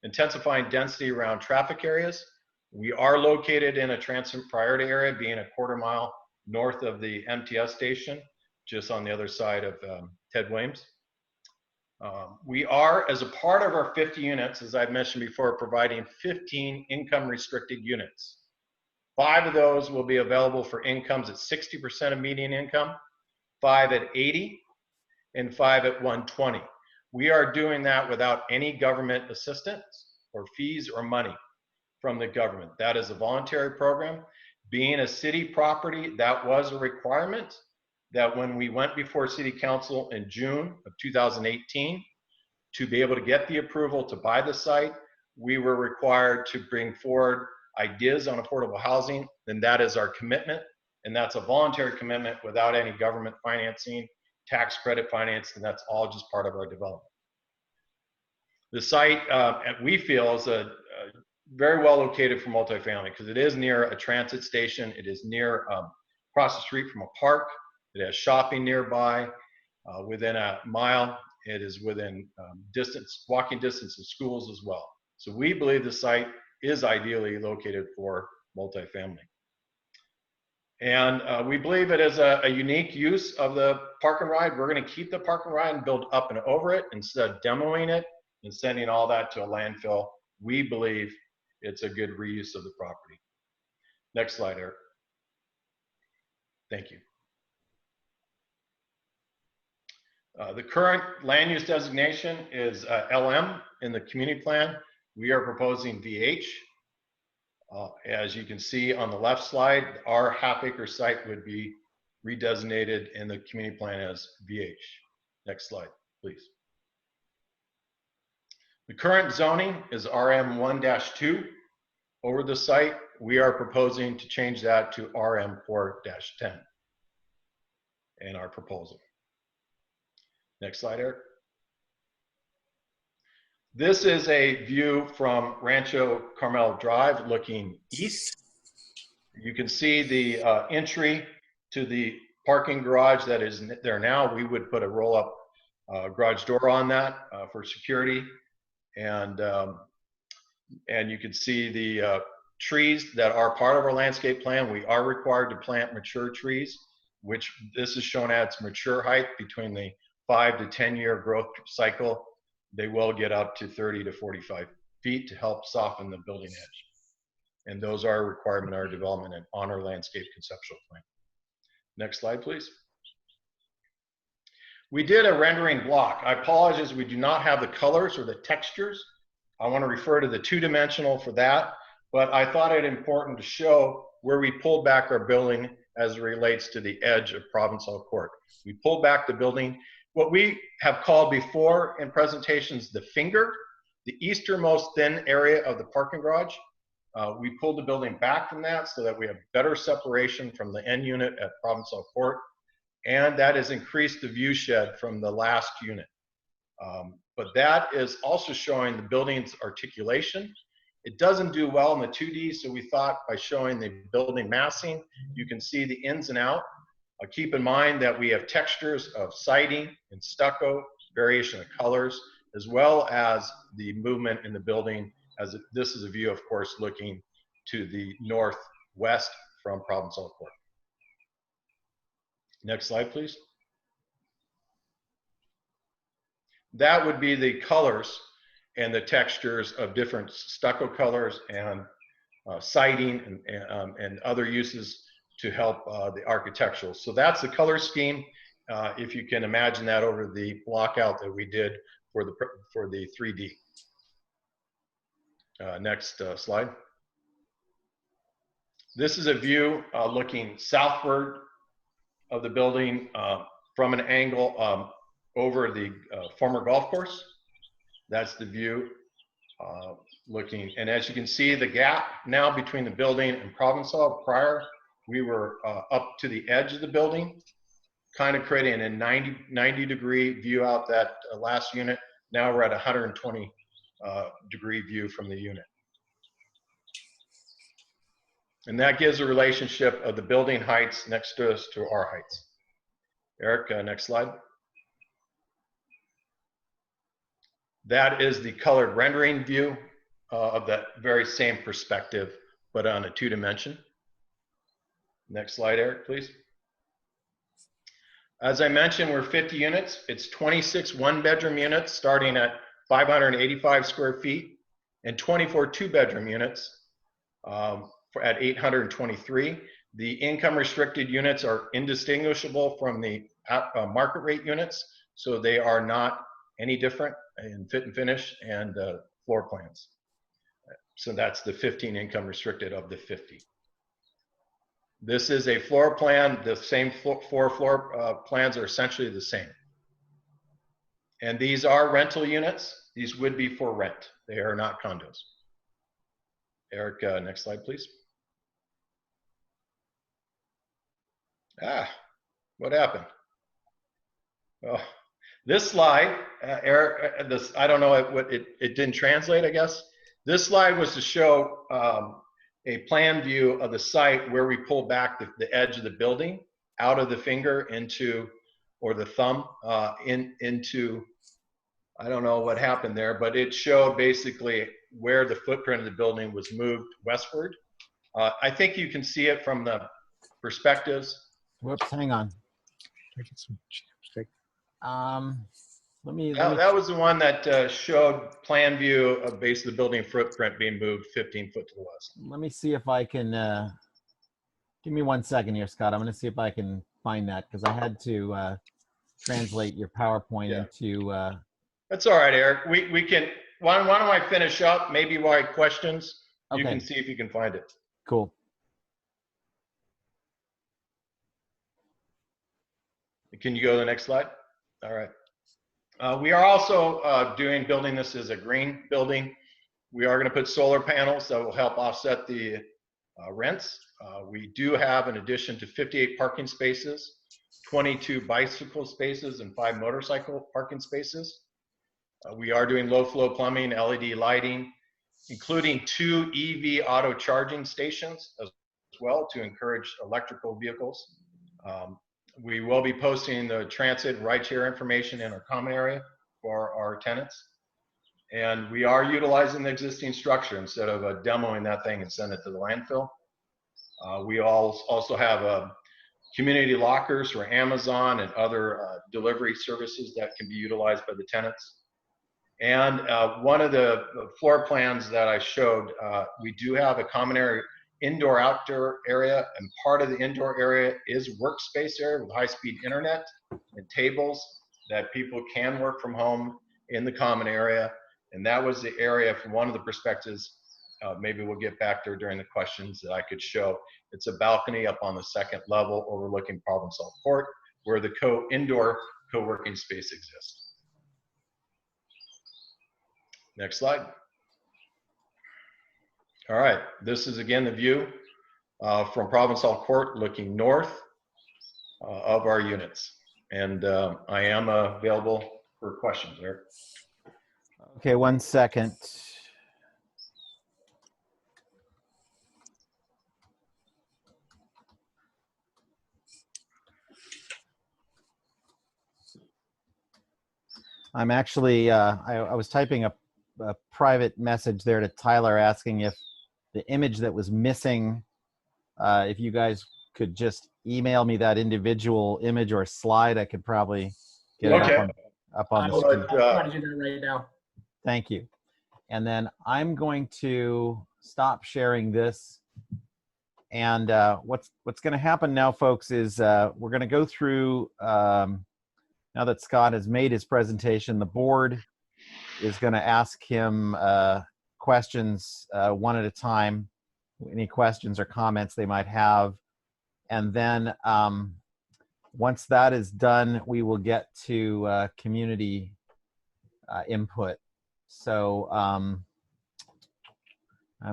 intensifying density around traffic areas. We are located in a transit priority area, being a quarter mile north of the MTS station, just on the other side of Ted Williams. We are, as a part of our 50 units, as I've mentioned before, providing 15 income restricted units. 5 of those will be available for incomes at 60% of median income, 5 at 80, and 5 at 120. We are doing that without any government assistance or fees or money from the government. That is a voluntary program. Being a city property, that was a requirement that when we went before City Council in June of 2018 to be able to get the approval to buy the site, we were required to bring forward ideas on affordable housing, and that is our commitment And that's a voluntary commitment without any government financing, tax credit finance, and that's all just part of our development. The site, we feel, is very well located for multifamily because it is near a transit station. It is near across the street from a park. It has shopping nearby, within a mile. It is within walking distance of schools as well. So we believe the site is ideally located for multifamily. And we believe it is a unique use of the park and ride. We're going to keep the park and ride and build up and over it instead of demoing it and sending all that to a landfill. We believe it's a good reuse of the property. Next slide, Eric. Thank you. The current land use designation is LM in the community plan. We are proposing VH. As you can see on the left slide, our half-acre site would be redesignated in the community plan as VH. Next slide, please. The current zoning is RM1-2 over the site. We are proposing to change that to RM4-10 in our proposal. Next slide, Eric. This is a view from Rancho Carmel Drive looking east. You can see the entry to the parking garage that is there now. We would put a roll-up garage door on that for security. And you can see the trees that are part of our landscape plan. We are required to plant mature trees, which this is shown at its mature height between the 5 to 10 year growth cycle. They will get up to 30 to 45 feet to help soften the building edge. And those are a requirement in our development and on our landscape conceptual plan. Next slide, please. We did a rendering block. I apologize, we do not have the colors or the textures. I want to refer to the two-dimensional for that, but I thought it important to show where we pulled back our building as it relates to the edge of Provincetown Court. We pulled back the building, what we have called before in presentations the finger, the easternmost thin area of the parking garage. We pulled the building back from that so that we have better separation from the end unit at Provincetown Court, and that has increased the view shed from the last unit. But that is also showing the building's articulation. It doesn't do well in the 2D, so we thought by showing the building massing, you can see the ins and out. Keep in mind that we have textures of siding and stucco, variation of colors, as well as the movement in the building. This is a view, of course, looking to the northwest from Provincetown Court. Next slide, please. That would be the colors and the textures of different stucco colors and siding and other uses to help the architectural. So that's the color scheme. If you can imagine that over the blockout that we did for the 3D. Next slide. This is a view looking southward of the building from an angle over the former golf course. That's the view looking, and as you can see, the gap now between the building and Provincetown. Prior, we were up to the edge of the building, kind of creating a 90-degree view out that last unit. Now we're at 120 degree view from the unit. And that gives a relationship of the building heights next to us to our heights. Eric, next slide. That is the colored rendering view of that very same perspective, but on a 2-dimension. Next slide, Eric, please. As I mentioned, we're 50 units. It's 26 one-bedroom units starting at 585 square feet and 24 two-bedroom units at 823. The income restricted units are indistinguishable from the market rate units, so they are not any different in fit and finish and floor plans. So that's the 15 income restricted of the 50. This is a floor plan. The same four floor plans are essentially the same. And these are rental units. These would be for rent. They are not condos. Eric, next slide, please. What happened? Oh, this slide, Eric, this, I don't know what it didn't translate, I guess. This slide was to show a plan view of the site where we pull back the edge of the building out of the finger into, or the thumb into, I don't know what happened there, but it showed basically where the footprint of the building was moved westward. I think you can see it from the perspectives. Whoops, hang on. That was the one that showed plan view of base of the building footprint being moved 15 foot to the west. Let me see if I can, give me 1 second here, Scott. I'm going to see if I can find that because I had to translate your PowerPoint into. That's all right, Eric. We can, why don't I finish up? Maybe while I questions, you can see if you can find it. Cool. Can you go to the next slide? All right. We are also building this as a green building. We are going to put solar panels that will help offset the rents. We do have, in addition to 58 parking spaces, 22 bicycle spaces and 5 motorcycle parking spaces. We are doing low flow plumbing, LED lighting, including 2 EV auto charging stations as well to encourage electrical vehicles. We will be posting the transit and rideshare information in our common area for our tenants. And we are utilizing the existing structure instead of demoing that thing and send it to the landfill. We also have community lockers for Amazon and other delivery services that can be utilized by the tenants. And one of the floor plans that I showed, we do have a common area, indoor outdoor area, and part of the indoor area is workspace area with high-speed internet and tables that people can work from home in the common area. And that was the area from one of the perspectives, maybe we'll get back there during the questions, that I could show. It's a balcony up on the 2nd level overlooking Provincetown Court where the indoor co-working space exists. Next slide. All right, this is again the view from Provincetown Court looking north of our units. And I am available for questions, Eric. Okay, 1 second. I'm actually, I was typing a private message there to Tyler asking if the image that was missing, if you guys could just email me that individual image or slide, I could probably get it up on the screen. I'm trying to do that right now. Thank you. And then I'm going to stop sharing this. And what's going to happen now, folks, is we're going to go through, now that Scott has made his presentation, the board is going to ask him questions one at a time, any questions or comments they might have. And then once that is done, we will get to community input. So I'm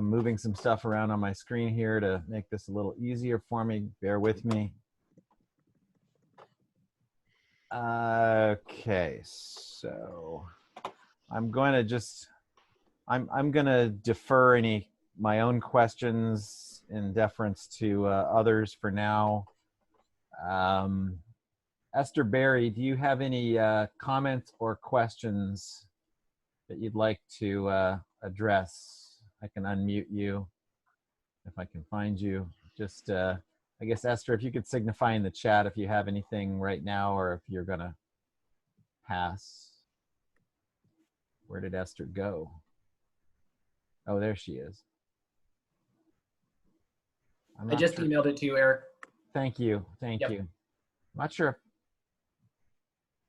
moving some stuff around on my screen here to make this a little easier for me. Bear with me. Okay, so I'm going to just, I'm going to defer my own questions in deference to others for now. Esther Berry, do you have any comments or questions that you'd like to address? I can unmute you if I can find you. Just, I guess, Esther, if you could signify in the chat if you have anything right now or if you're going to pass. Where did Esther go? Oh, there she is. I just emailed it to you, Eric. Thank you. Thank you. I'm not sure.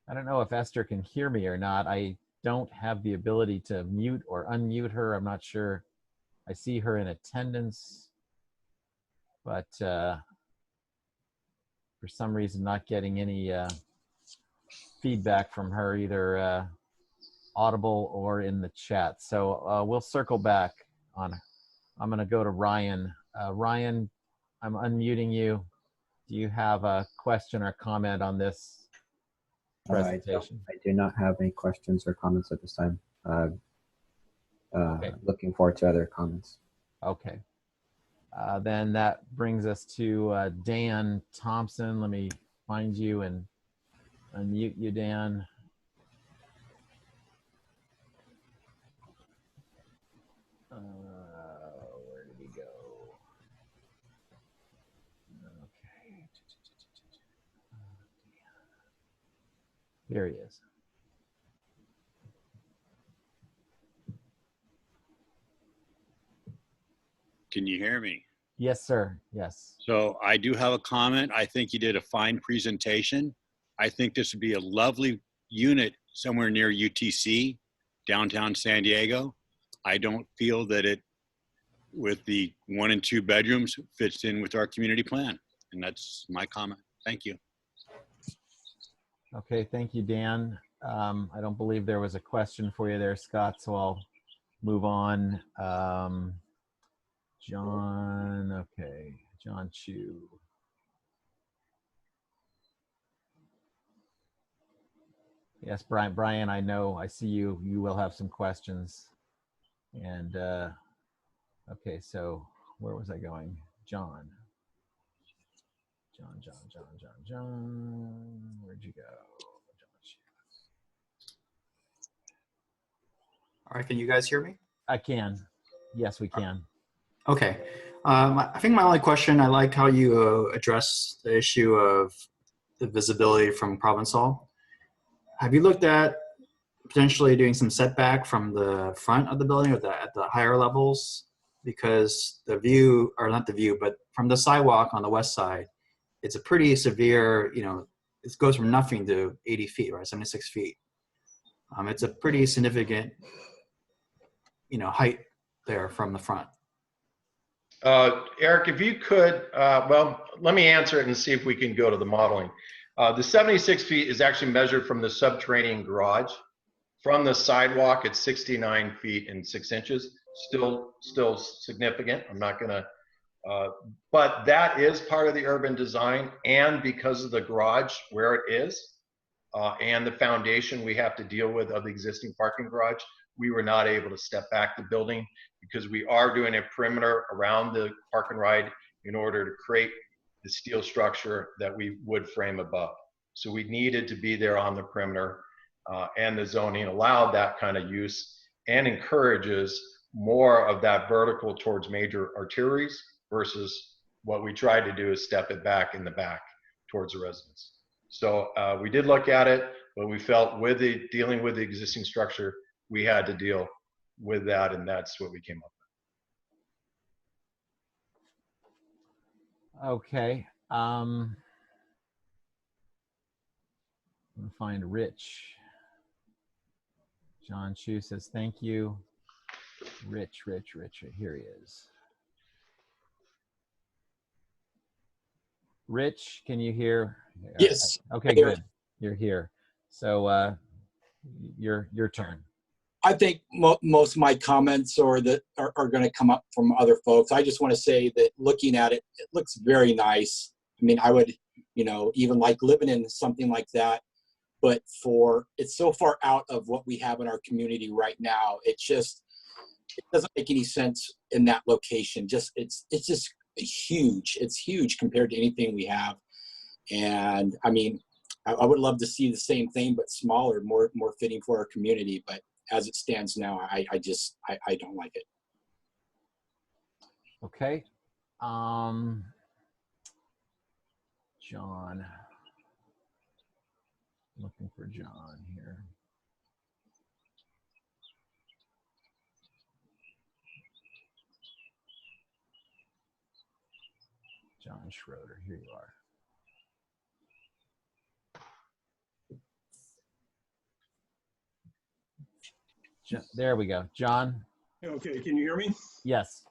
I don't know if Esther can hear me or not. I don't have the ability to mute or unmute her. I'm not sure. I see her in attendance, but for some reason not getting any feedback from her, either audible or in the chat. So we'll circle back on. I'm going to go to Ryan. Ryan, I'm unmuting you. do you have a question or comment on this presentation? I do not have any questions or comments at this time. Okay. Looking forward to other comments. Okay. Then that brings us to Dan Thompson. Let me find you and unmute you, Dan. Where did he go? Okay. Here he is. Can you hear me? Yes, sir. Yes. So I do have a comment. I think you did a fine presentation. I think this would be a lovely unit somewhere near UTC, downtown San Diego. I don't feel that it, with the 1 and 2 bedrooms, fits in with our community plan. And that's my comment. Thank you. Okay, thank you, Dan. I don't believe there was a question for you there, Scott, so I'll move on. John, okay, John Chu. Yes, Brian, I know, I see you, you will have some questions. And, okay, so where was I going? John, where'd you go? All right, can you guys hear me? I can. Yes, we can. Okay. I think my only question, I like how you address the issue of the visibility from Province Hall. Have you looked at potentially doing some setback from the front of the building or at the higher levels? Because the view, or not the view, but from the sidewalk on the west side, it's a pretty severe, you know, it goes from nothing to 80 feet, right, 76 feet. It's a pretty significant, you know, height there from the front. Eric, if you could, well, let me answer it and see if we can go to the modeling. The 76 feet is actually measured from the subterranean garage. From the sidewalk, it's 69 feet and 6 inches. Still significant. I'm not gonna, but that is part of the urban design, and because of the garage where it is, and the foundation we have to deal with of the existing parking garage, we were not able to step back the building because we are doing a perimeter around the park and ride in order to create the steel structure that we would frame above. So we needed to be there on the perimeter, and the zoning allowed that kind of use and encourages more of that vertical towards major arteries versus what we tried to do is step it back in the back towards the residents. So we did look at it, but we felt with the dealing with the existing structure, we had to deal with that, and that's what we came up with. Okay. I'm gonna find Rich. John Chu says, thank you. Rich, here he is. Rich, can you hear? Yes. Okay, good. You're here. So your turn. I think most of my comments are going to come up from other folks. I just want to say that looking at it, it looks very nice. I mean, I would, you know, even like living in something like that, but it's so far out of what we have in our community right now. It doesn't make any sense in that location. It's just huge. It's huge compared to anything we have. And I mean, I would love to see the same thing, but smaller, more fitting for our community. But as it stands now, I don't like it. Okay. John. Looking for John here. John Schroeder, here you are. There we go. John? Okay, can you hear me? Yes.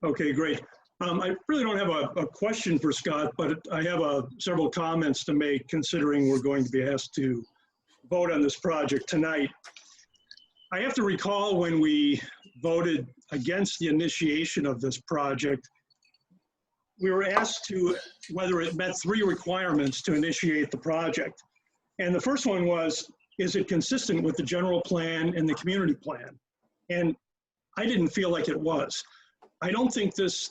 Okay, great. I really don't have a question for Scott, but I have several comments to make considering we're going to be asked to vote on this project tonight. I have to recall when we voted against the initiation of this project, we were asked to whether it met 3 requirements to initiate the project. And the first one was, is it consistent with the general plan and the community plan? And I didn't feel like it was. I don't think this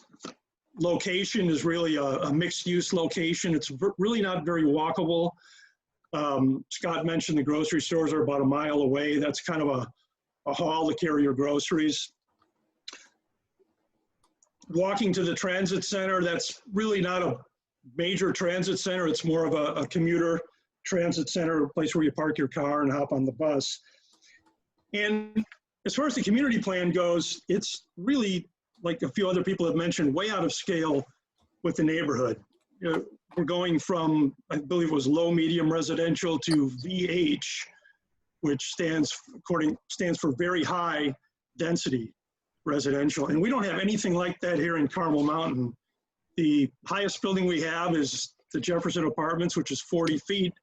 location is really a mixed-use location. It's really not very walkable. Scott mentioned the grocery stores are about a mile away. That's kind of a haul to carry your groceries. Walking to the transit center, that's really not a major transit center. It's more of a commuter transit center, a place where you park your car and hop on the bus. And as far as the community plan goes, it's really, like a few other people have mentioned, way out of scale with the neighborhood. You know, we're going from, I believe it was low medium residential to VH, which stands for very high density residential. And we don't have anything like that here in Carmel Mountain. The highest building we have is the Jefferson Apartments, which is 40 feet,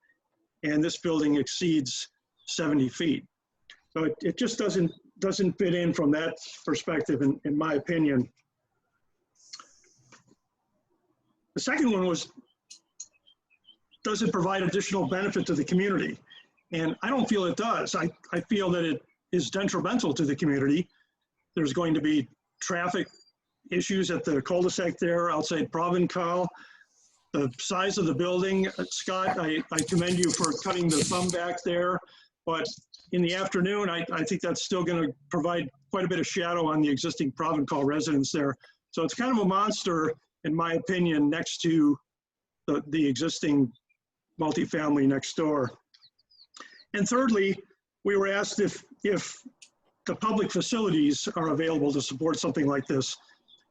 and this building exceeds 70 feet. So it just doesn't fit in from that perspective, in my opinion. The second one was, does it provide additional benefit to the community? And I don't feel it does. I feel that it is detrimental to the community. There's going to be traffic issues at the cul-de-sac there outside Provencal. The size of the building, Scott, I commend you for cutting the thumb back there, but in the afternoon, I think that's still going to provide quite a bit of shadow on the existing Provencal residents there. So it's kind of a monster, in my opinion, next to the existing multifamily next door. And thirdly, we were asked if the public facilities are available to support something like this.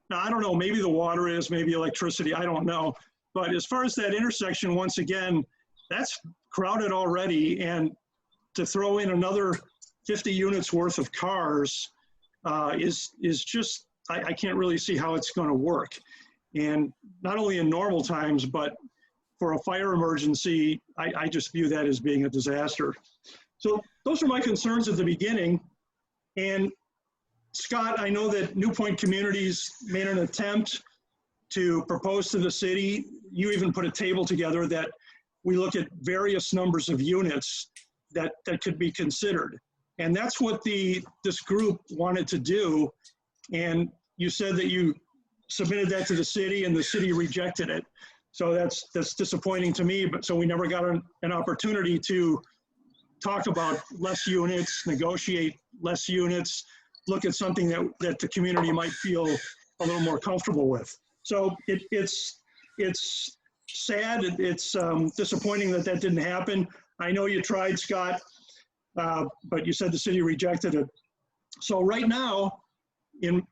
Now, I don't know, maybe the water is, maybe electricity, I don't know. But as far as that intersection, once again, that's crowded already, and to throw in another 50 units worth of cars is just, I can't really see how it's going to work. And not only in normal times, but for a fire emergency, I just view that as being a disaster. So those are my concerns at the beginning. And Scott, I know that New Point Communities made an attempt to propose to the city. You even put a table together that we look at various numbers of units that could be considered. And that's what this group wanted to do. And you said that you submitted that to the city and the city rejected it. So that's disappointing to me, but so we never got an opportunity to talk about less units, negotiate less units, look at something that the community might feel a little more comfortable with. So it's sad, it's disappointing that didn't happen. I know you tried, Scott, but you said the city rejected it. So right now, in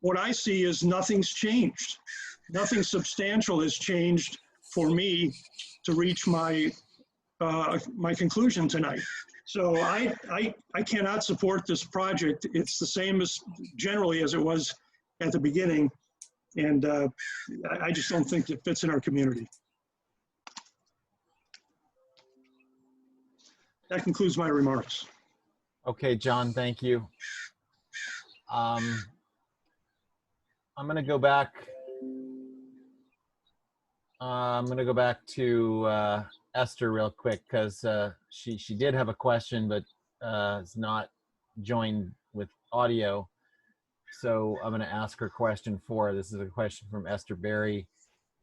what I see is nothing's changed. Nothing substantial has changed for me to reach my my conclusion tonight. So I cannot support this project. It's the same as generally as it was at the beginning, and I just don't think it fits in our community. That concludes my remarks. Okay, John, thank you. I'm going to go back. I'm going to go back to Esther real quick because she did have a question, but is not joined with audio. So I'm going to ask her question for her. This is a question from Esther Berry.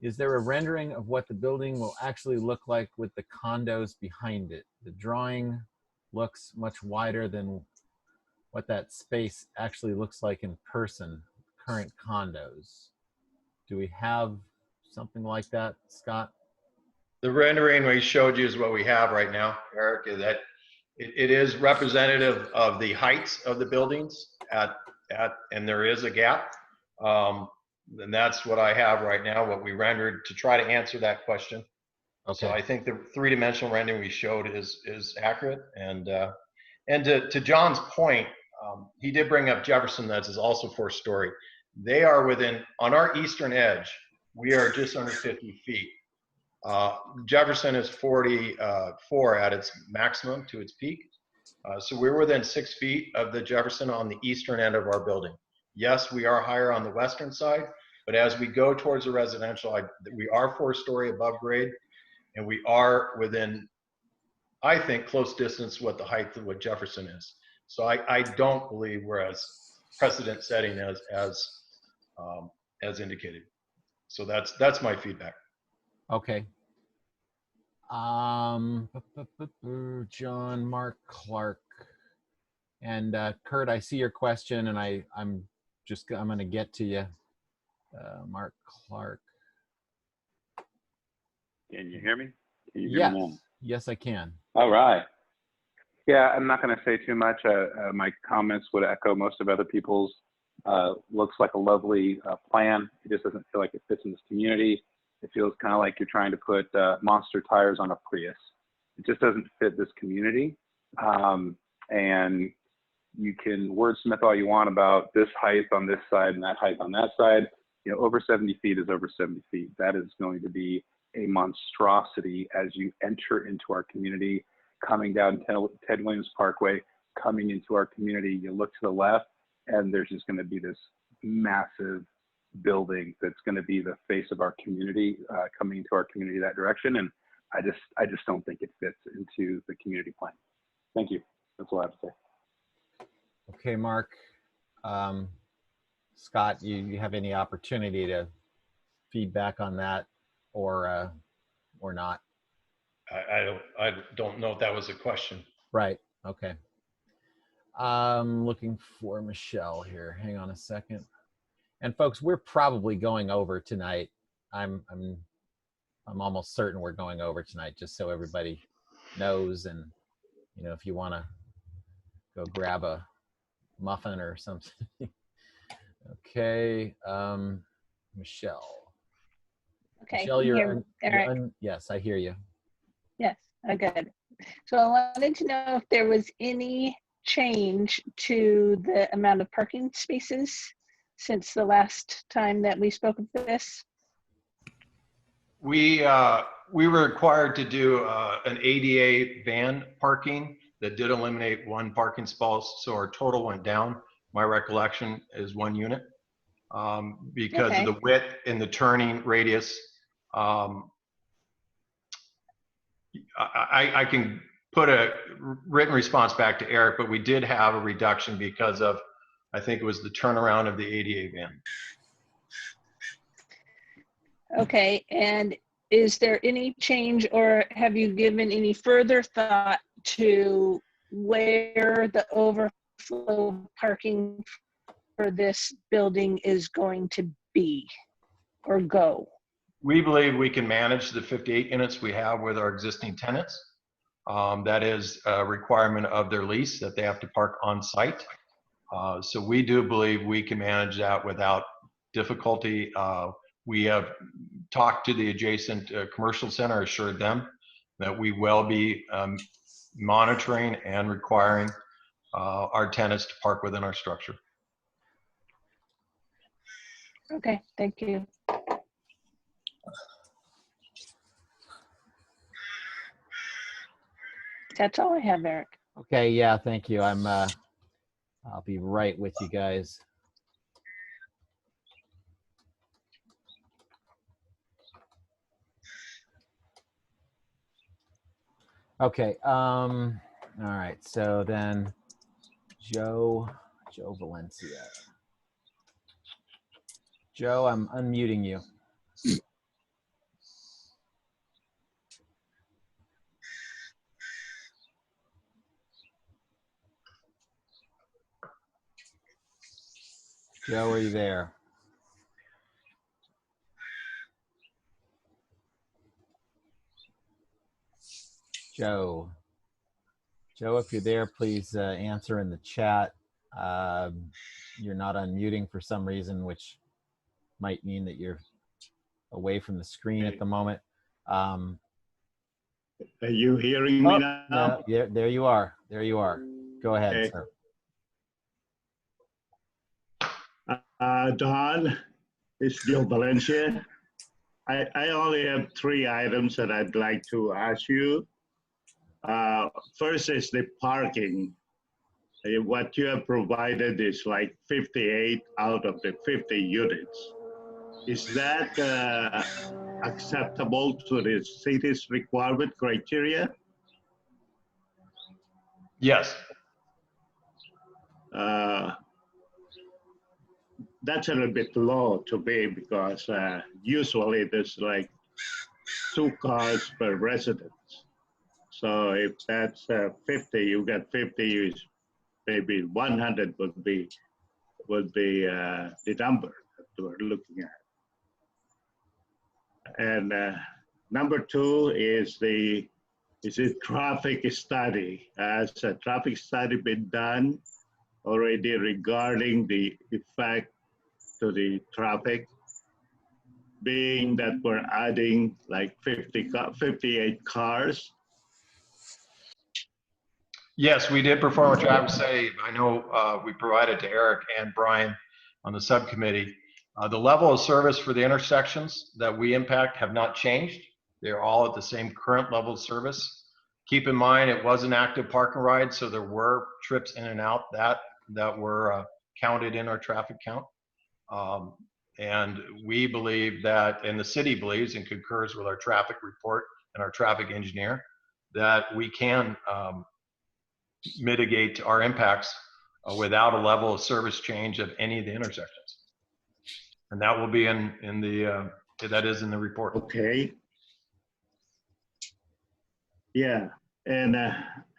Is there a rendering of what the building will actually look like with the condos behind it? The drawing looks much wider than what that space actually looks like in person, current condos. Do we have something like that, Scott? The rendering we showed you is what we have right now, Eric, is that it is representative of the heights of the buildings and there is a gap. And that's what I have right now, what we rendered to try to answer that question. Okay. So I think the three-dimensional rendering we showed is accurate. And to John's point, he did bring up Jefferson, that is also 4-story. They are within, on our eastern edge, we are just under 50 feet. Jefferson is 44 at its maximum to its peak. So we're within 6 feet of the Jefferson on the eastern end of our building. Yes, we are higher on the western side, But as we go towards the residential, we are 4-story above grade, and we are within, I think, close distance what the height of what Jefferson is. So I don't believe we're as precedent setting as indicated. So that's my feedback. Okay. John, Mark Clark, and Kurt, I see your question, and I'm going to get to you. Mark Clark. Can you hear me? Can you hear me now? Yes, I can. All right. Yeah, I'm not going to say too much. My comments would echo most of other people's. Looks like a lovely plan. It just doesn't feel like it fits in this community. It feels kind of like you're trying to put monster tires on a Prius. It just doesn't fit this community. And you can wordsmith all you want about this height on this side and that height on that side. You know, over 70 feet is over 70 feet. That is going to be a monstrosity as you enter into our community, coming down Ted Williams Parkway, coming into our community. You look to the left, and there's just going to be this massive building that's going to be the face of our community, coming into our community that direction. And I just don't think it fits into the community plan. Thank you. That's all I have to say. Okay, Mark. Scott, you have any opportunity to feedback on that, or not? I don't know if that was a question. Right. Okay. I'm looking for Michelle here. Hang on a second. And folks, we're probably going over tonight. I'm almost certain we're going over tonight, just so everybody knows. And you know, if you want to go grab a muffin or something. Okay, Michelle. Okay. Michelle, you're yes, I hear you. Yes, good. So I wanted to know if there was any change to the amount of parking spaces since the last time that we spoke of this. We were required to do an ADA van parking that did eliminate 1 parking spot, so our total went down. My recollection is 1 unit because of the width and the turning radius. I can put a written response back to Eric, but we did have a reduction because of, I think it was the turnaround of the ADA van. Okay, and is there any change, or have you given any further thought to where the overflow parking for this building is going to be or go? We believe we can manage the 58 units we have with our existing tenants. That is a requirement of their lease that they have to park on site. So we do believe we can manage that without difficulty. We have talked to the adjacent commercial center, assured them that we will be monitoring and requiring our tenants to park within our structure. Okay, thank you. That's all I have, Eric. Okay, yeah, thank you. I'll be right with you guys. Okay, all right, so then Joe Valencia. Joe, I'm unmuting you. Joe, are you there? Joe, if you're there, please answer in the chat. You're not unmuting for some reason, which might mean that you're away from the screen at the moment. Are you hearing me now? Yeah, there you are. There you are. Go ahead, Okay. sir. Don, it's Joe Valencia. I only have 3 items that I'd like to ask you. First is the parking. What you have provided is like 58 out of the 50 units. Is that acceptable to the city's requirement criteria? Yes. That's a little bit low to me because usually there's like 2 cars per resident. So if that's 50, you got 50, maybe 100 would be the number that we're looking at. And number 2 is the traffic study. Has a traffic study been done already regarding the effect to the traffic, being that we're adding like 58 cars? Yes, we did perform a traffic study. I know we provided to Eric and Brian on the subcommittee. The level of service for the intersections that we impact have not changed. They're all at the same current level of service. Keep in mind, it was an active park and ride, so there were trips in and out that were counted in our traffic count. And we believe that, and the city believes and concurs with our traffic report and our traffic engineer, that we can mitigate our impacts without a level of service change of any of the intersections. And that will be in the, that is in the report. Okay. Yeah, and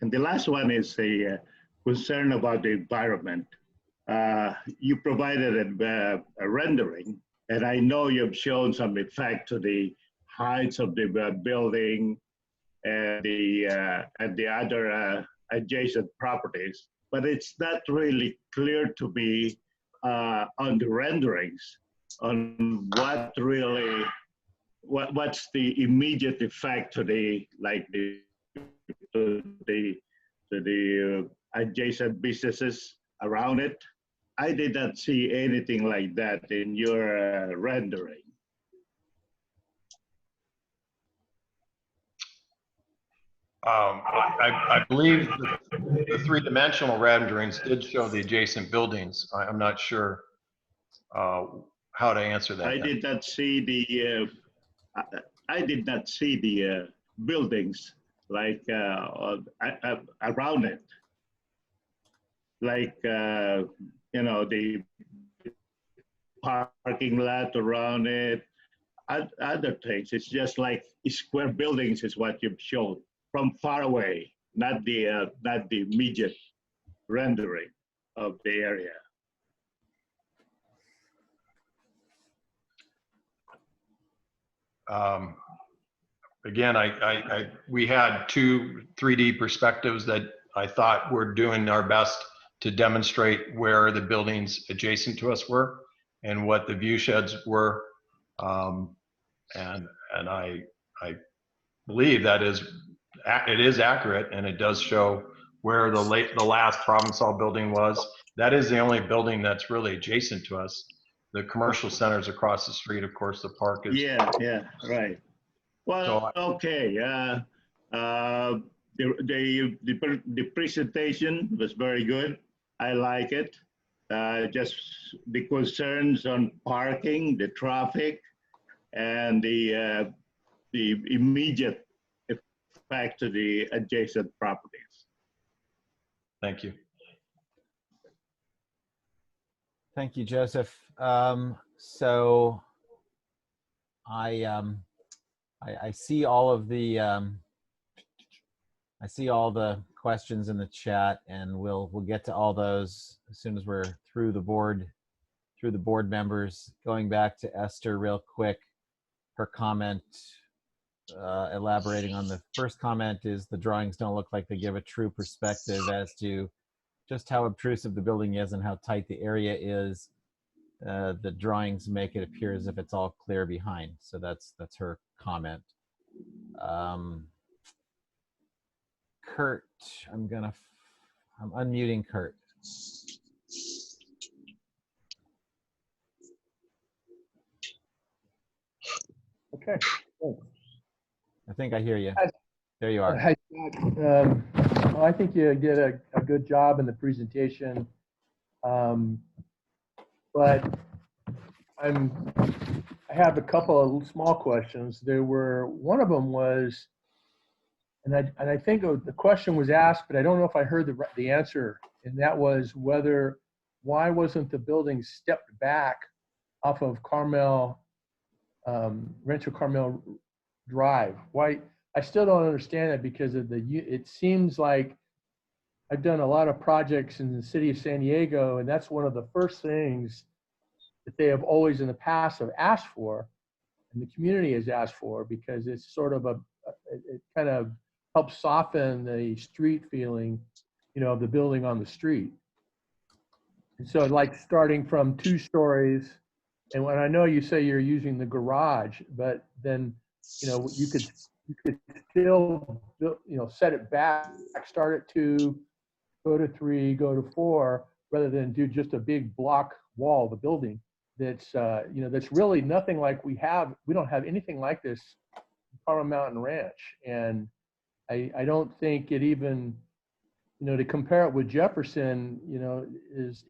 the last one is the concern about the environment. You provided a rendering, and I know you've shown some effect to the heights of the building and the other adjacent properties, but it's not really clear to me on the renderings on what's the immediate effect to the adjacent businesses around it. I did not see anything like that in your rendering. I believe the 3-dimensional renderings did show the adjacent buildings. I'm not sure how to answer that. I did not see the buildings like around it, like you know, the parking lot around it, other things. It's just like square buildings is what you've shown from far away, not the immediate rendering of the area. Again, we had 2 3D perspectives that I thought were doing our best to demonstrate where the buildings adjacent to us were and what the view sheds were. And I believe that it is accurate, and it does show where the last Provençal building was. That is the only building that's really adjacent to us. The commercial centers across the street, of course, the park is. Yeah, right. Well, okay. The presentation was very good. I like it. Just the concerns on parking, the traffic, and the immediate effect to the adjacent properties. Thank you. Thank you, Joseph. So I see all of the I see all the questions in the chat, and we'll get to all those as soon as we're through the board members. Going back to Esther real quick, her comment elaborating on the first comment is the drawings don't look like they give a true perspective as to just how obtrusive the building is and how tight the area is. The drawings make it appear as if it's all clear behind. So that's her comment. Kurt, I'm unmuting Kurt. Okay. I think I hear you. There you are. Hi, Scott. Well, I think you did a good job in the presentation. But I have a couple of small questions. One of them was, and I think the question was asked, but I don't know if I heard the answer, and that was why wasn't the building stepped back off of Carmel, Rancho Carmel Drive? Why? I still don't understand it because it seems like I've done a lot of projects in the city of San Diego, and that's one of the first things that they have always in the past have asked for, and the community has asked for, because it's sort of it kind of helps soften the street feeling, of the building on the street. And so like starting from 2 stories, and when I know you say you're using the garage, but then, you could still, set it back, start at 2, go to 3, go to 4, rather than do just a big block wall of the building. That's, that's really nothing like we don't have anything like this in Carmel Mountain Ranch. And I don't think it even, to compare it with Jefferson,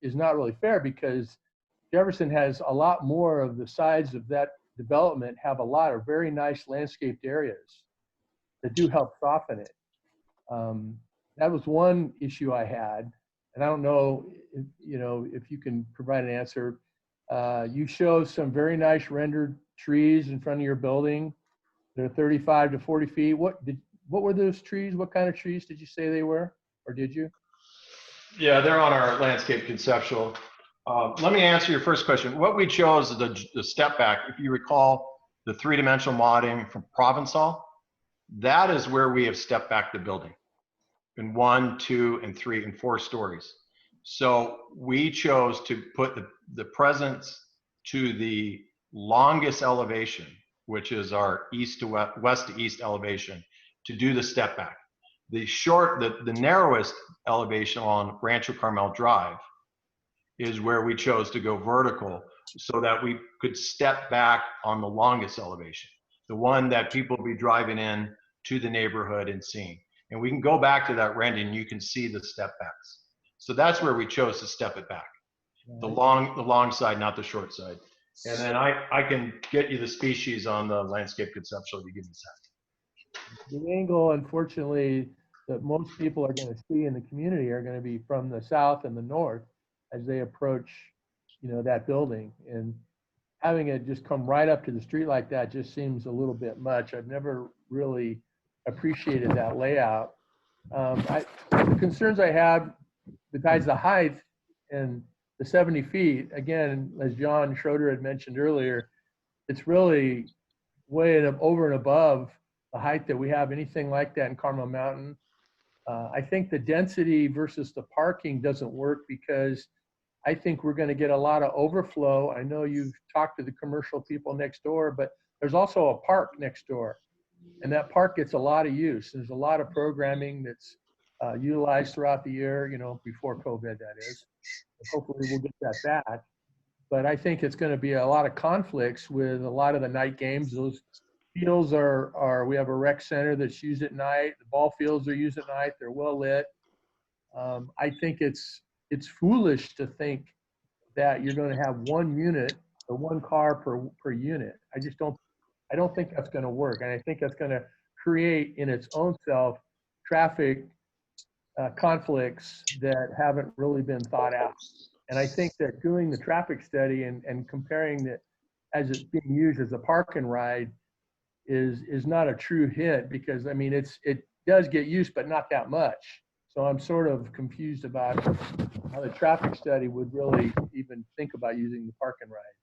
is not really fair, because Jefferson has a lot more of the sides of that development have a lot of very nice landscaped areas that do help soften it. That was one issue I had, and I don't know if you can provide an answer. You show some very nice rendered trees in front of your building. They're 35 to 40 feet. What were those trees? What kind of trees did you say they were, or did you? Yeah, they're on our landscape conceptual. Let me answer your first question. What we chose is the step back. If you recall the 3-dimensional modeling from Provençal, that is where we have stepped back the building in 1, 2, and 3, and 4 stories. So we chose to put the presence to the longest elevation, which is our west to east elevation, to do the step back. The narrowest elevation on Rancho Carmel Drive is where we chose to go vertical so that we could step back on the longest elevation, the one that people will be driving in to the neighborhood and seeing. And we can go back to that rendering, you can see the step backs. So that's where we chose to step it back. The long side, not the short side. And then I can get you the species on the landscape conceptual if you give me a second. The angle, unfortunately, that most people are going to see in the community are going to be from the south and the north as they approach, that building. And having it just come right up to the street like that just seems a little bit much. I've never really appreciated that layout. The concerns I have, besides the height and the 70 feet, again, as John Schroeder had mentioned earlier, it's really way over and above the height that we have anything like that in Carmel Mountain. I think the density versus the parking doesn't work, because I think we're going to get a lot of overflow. I know you've talked to the commercial people next door, but there's also a park next door, and that park gets a lot of use. There's a lot of programming that's utilized throughout the year, before COVID, that is. Hopefully we'll get that back. But I think it's going to be a lot of conflicts with a lot of the night games. Those fields we have a rec center that's used at night. The ball fields are used at night. They're well lit. I think it's foolish to think that you're going to have 1 unit or 1 car per unit. I don't think that's going to work. And I think that's going to create in its own self traffic conflicts that haven't really been thought out. And I think that doing the traffic study and comparing it as it's being used as a park and ride is not a true hit, because it does get used, but not that much. So I'm sort of confused about how the traffic study would really even think about using the park and ride.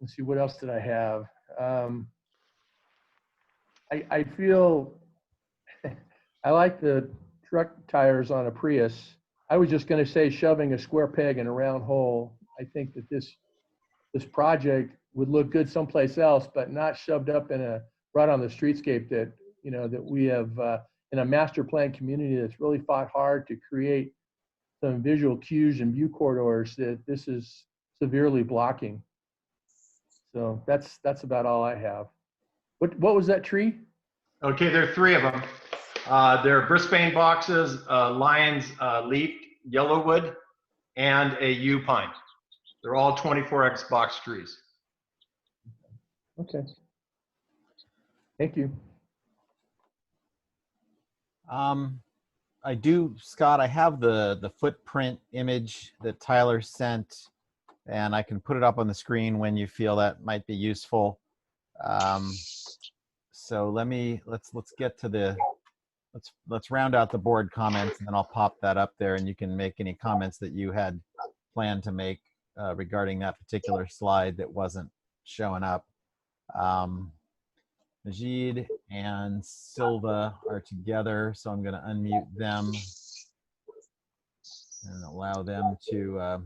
Let's see, what else did I have? I feel I like the truck tires on a Prius. I was just going to say shoving a square peg in a round hole. I think that this project would look good someplace else, but not shoved up right on the streetscape that that we have in a master plan community that's really fought hard to create some visual cues and view corridors that this is severely blocking. So that's about all I have. What was that tree? Okay, there are 3 of them. They're Brisbane boxes, Lion's leaf, Yellowwood, and a yew pine. They're all 24X box trees. Okay. Thank you. I do, Scott, I have the footprint image that Tyler sent, and I can put it up on the screen when you feel that might be useful. So let's get to the, let's round out the board comments, and then I'll pop that up there, and you can make any comments that you had planned to make regarding that particular slide that wasn't showing up. Majid and Silva are together, so I'm going to unmute them and allow them to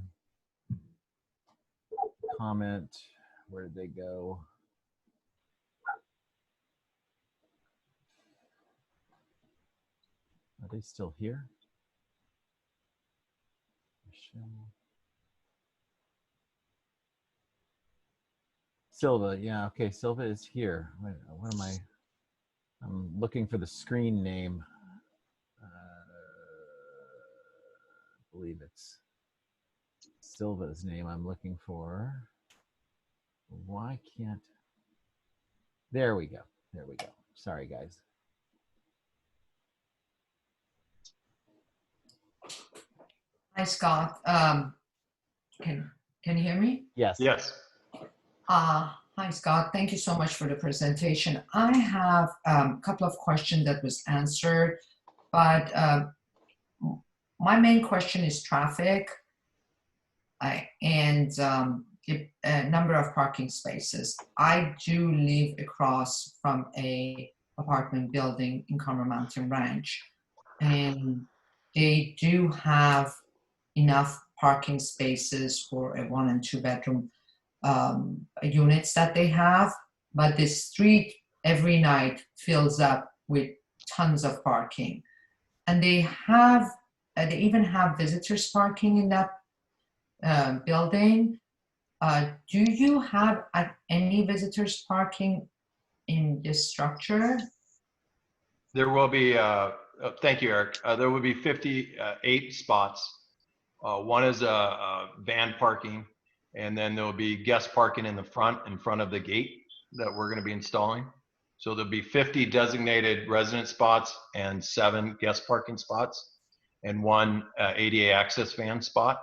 comment. Where did they go? Are they still here? Michelle. Silva, yeah, okay, Silva is here. Wait, what am I? I'm looking for the screen name. I believe it's Silva's name I'm looking for. Why can't? There we go. There we go. Sorry, guys. Hi, Scott. Can you hear me? Yes. Yes. Hi, Scott. Thank you so much for the presentation. I have a couple of questions that was answered, but my main question is traffic and the number of parking spaces. I do live across from a apartment building in Carmel Mountain Ranch, and they do have enough parking spaces for a 1 and 2 bedroom units that they have, but the street every night fills up with tons of parking. And they have, they even have visitors parking in that building. Do you have any visitors parking in this structure? There will be, thank you, Eric. There will be 58 spots. One is van parking, and then there'll be guest parking in front of the gate that we're going to be installing. So there'll be 50 designated resident spots and 7 guest parking spots and 1 ADA access van spot.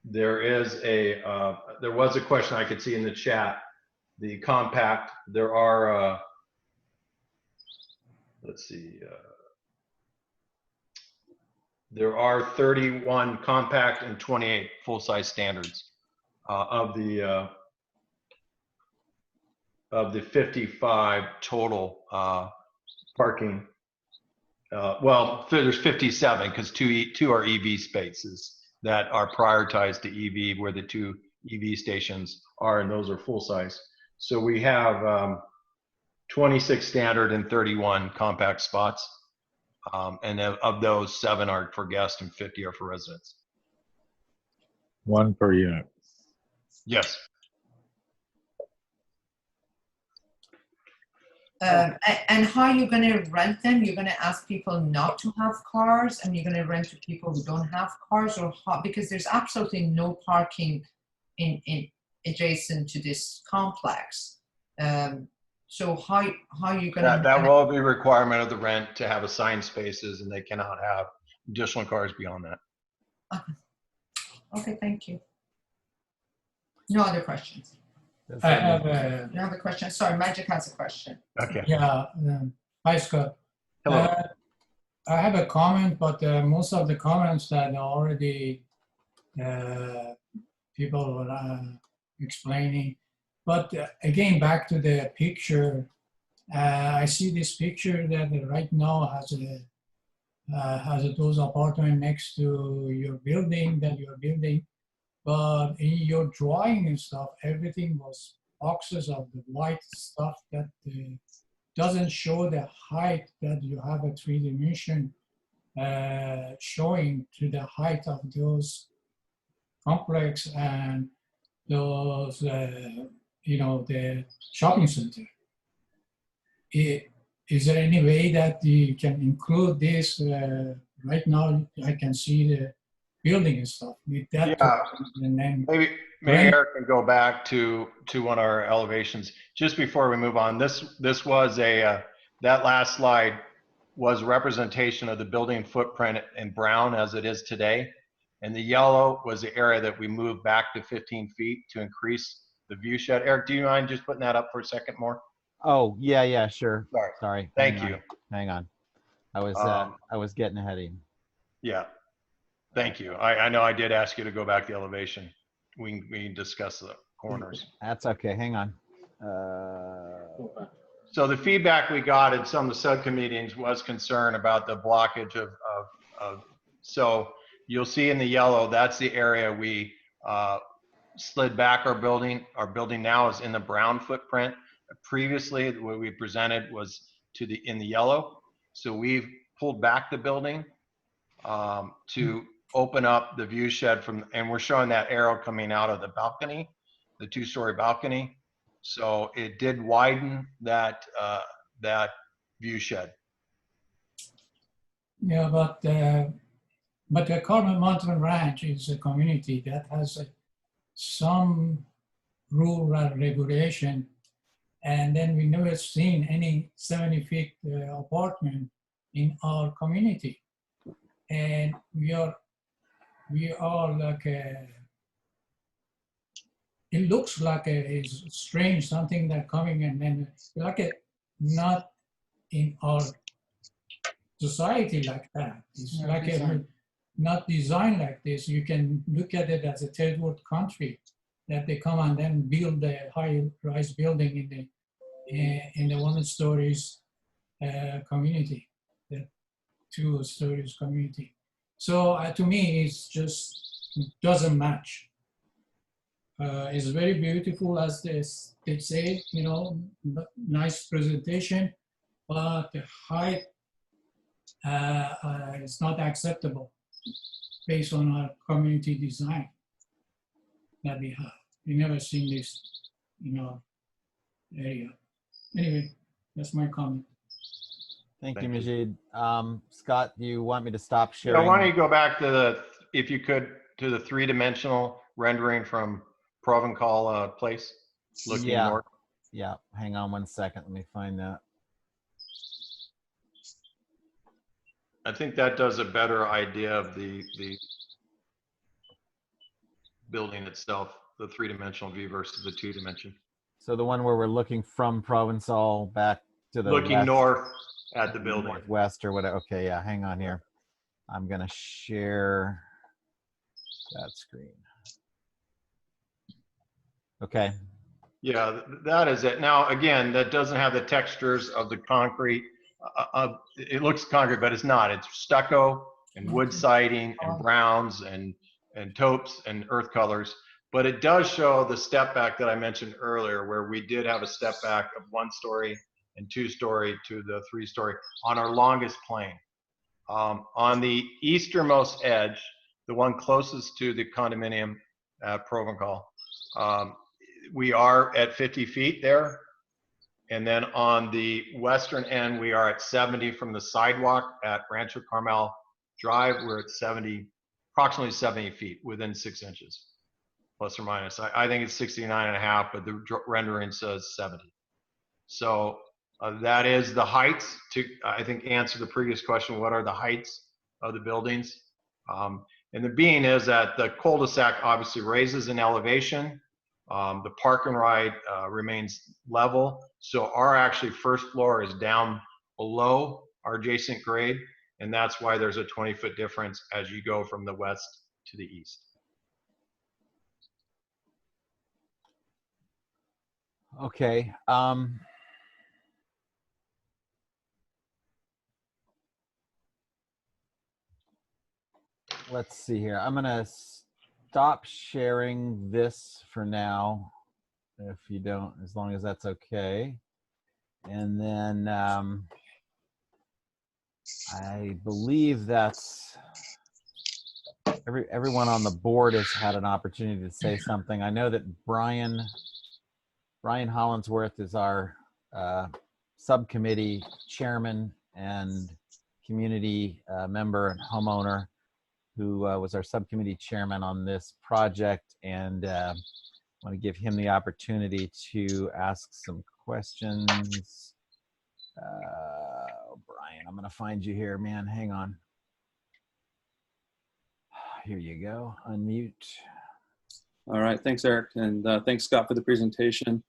There was a question I could see in the chat. The compact, there are, let's see, there are 31 compact and 28 full-size standards of the 55 total parking. Well, there's 57 because two are EV spaces that are prioritized to EV, where the 2 EV stations are, and those are full-size. So we have 26 standard and 31 compact spots. And of those, 7 are for guests and 50 are for residents. 1 per unit. Yes. And how are you going to rent them? You're going to ask people not to have cars, and you're going to rent to people who don't have cars, or how? Because there's absolutely no parking in adjacent to this complex. So how are you going to? That will be a requirement of the rent to have assigned spaces, and they cannot have additional cars beyond that. Okay, thank you. No other questions. I have a, No other questions. Sorry, Magic has a question. Okay. yeah, hi Scott. Hello. I have a comment, but most of the comments that are already people were explaining. But again, back to the picture, I see this picture that right now has those apartment next to your building that you're building. But in your drawing and stuff, everything was boxes of the white stuff that doesn't show the height that you have a 3D showing to the height of those complex and those, you know, the shopping center. Is there any way that you can include this? Right now, I can see building and stuff. With that, Yeah. and then Maybe Eric can go back to one of our elevations just before we move on. This was that last slide was representation of the building footprint in brown as it is today. And the yellow was the area that we moved back to 15 feet to increase the view shed. Eric, do you mind just putting that up for a second more? Oh, yeah, sure. Sorry. Sorry. Thank you. Hang on. I was getting ahead of you. Yeah. Thank you. I know I did ask you to go back the elevation. We can discuss the corners. That's okay. Hang on. So the feedback we got at some of the subcommittees was concern about the blockage of so you'll see in the yellow, that's the area we slid back our building. Our building now is in the brown footprint. Previously, what we presented was in the yellow. So we've pulled back the building to open up the view shed and we're showing that arrow coming out of the balcony, the 2-story balcony. So it did widen that view shed. Yeah, but the Carmel Mountain Ranch is a community that has some rural regulation, and then we never seen any 70-feet apartment in our community, and we are like it looks like it's strange, something that coming and then like not in our society like that. It's No, like not designed like this. You can look at it as a third world country that they come and then build a high-rise building in the 1 stories community, the 2 stories community. So to me, it's just doesn't match. It's very beautiful as they say, you know, nice presentation, but the height is not acceptable based on our community design that we have. We never seen this in our area. Anyway, that's my comment. Thank you, Majid. Scott, do you want me to stop Yeah, sharing? why don't you go back to if you could, to the 3-dimensional rendering from Provencal Place, looking north. Yeah, hang on 1 second. Let me find that. I think that does a better idea of the building itself, the 3-dimensional view versus the 2-dimension. So the one where we're looking from Provencal back to the looking west, north at the building. Northwest or whatever. Okay, yeah, hang on here. I'm gonna share that screen. Okay. Yeah, that is it. Now, again, that doesn't have the textures of the concrete. It looks concrete, but it's not. It's stucco and wood siding and browns and taupes and earth colors. But it does show the step back that I mentioned earlier, where we did have a step back of 1-story and 2-story to the 3-story on our longest plane. On the easternmost edge, the one closest to the condominium at Provencal, we are at 50 feet there. And then on the western end, we are at 70 from the sidewalk at Rancho Carmel Drive. We're at 70, approximately 70 feet, within 6 inches, plus or minus. I think it's 69.5, but the rendering says 70. So that is the heights to, I think, answer the previous question, what are the heights of the buildings? And the being is that the cul-de-sac obviously raises in elevation. The park and ride remains level. So our actually first floor is down below our adjacent grade. And that's why there's a 20-foot difference as you go from the west to the east. Okay. Let's see here. I'm gonna stop sharing this for now, if you don't, as long as that's okay. And then I believe that's everyone on the board has had an opportunity to say something. I know that Brian Hollingsworth is our subcommittee chairman and community member and homeowner. who was our subcommittee chairman on this project, and I want to give him the opportunity to ask some questions. Brian, I'm going to find you here, man. Hang on. Here you go. Unmute. All right. Thanks, Eric. And thanks, Scott, for the presentation.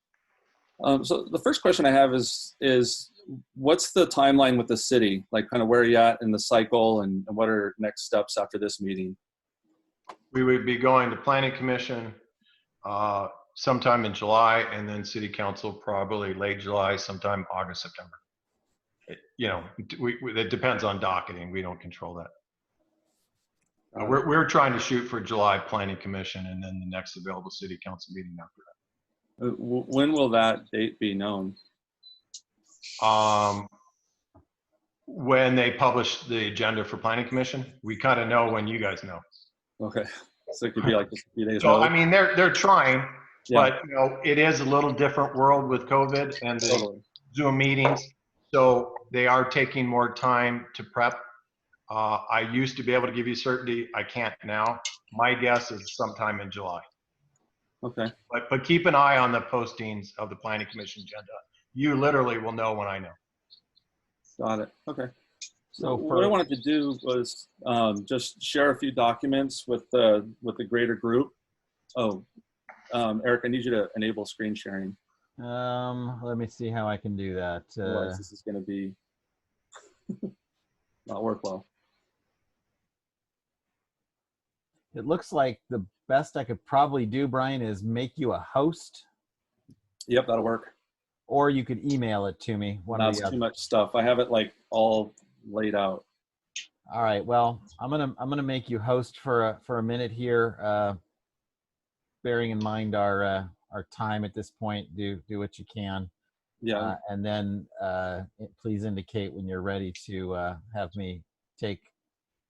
So the first question I have is what's the timeline with the city? Like, kind of where are you at in the cycle, and what are next steps after this meeting? We would be going to Planning Commission sometime in July, and then City Council probably late July, sometime August, September. It depends on docketing. We don't control that. We're trying to shoot for July Planning Commission, and then the next available City Council meeting after that. When will that date be known? When they publish the agenda for Planning Commission, we kind of know when you guys know. Okay, so it could be like just a few days. So I mean, they're trying, yeah. But it is a little different world with COVID and the Zoom meetings. So they are taking more time to prep. I used to be able to give you certainty. I can't now. My guess is sometime in July. Okay. But keep an eye on the postings of the Planning Commission agenda. You literally will know when I know. Got it. Okay. So what I wanted to do was just share a few documents with the greater group. Oh, Eric, I need you to enable screen sharing. Let me see how I can do that. Otherwise, this is going to be not work well. It looks like the best I could probably do, Brian, is make you a host. Yep, that'll work. Or you could email it to me. That's too much stuff. I have it like all laid out. All right. Well, I'm gonna make you host for a minute here. Bearing in mind our time at this point, do what you can. Yeah. And then please indicate when you're ready to have me take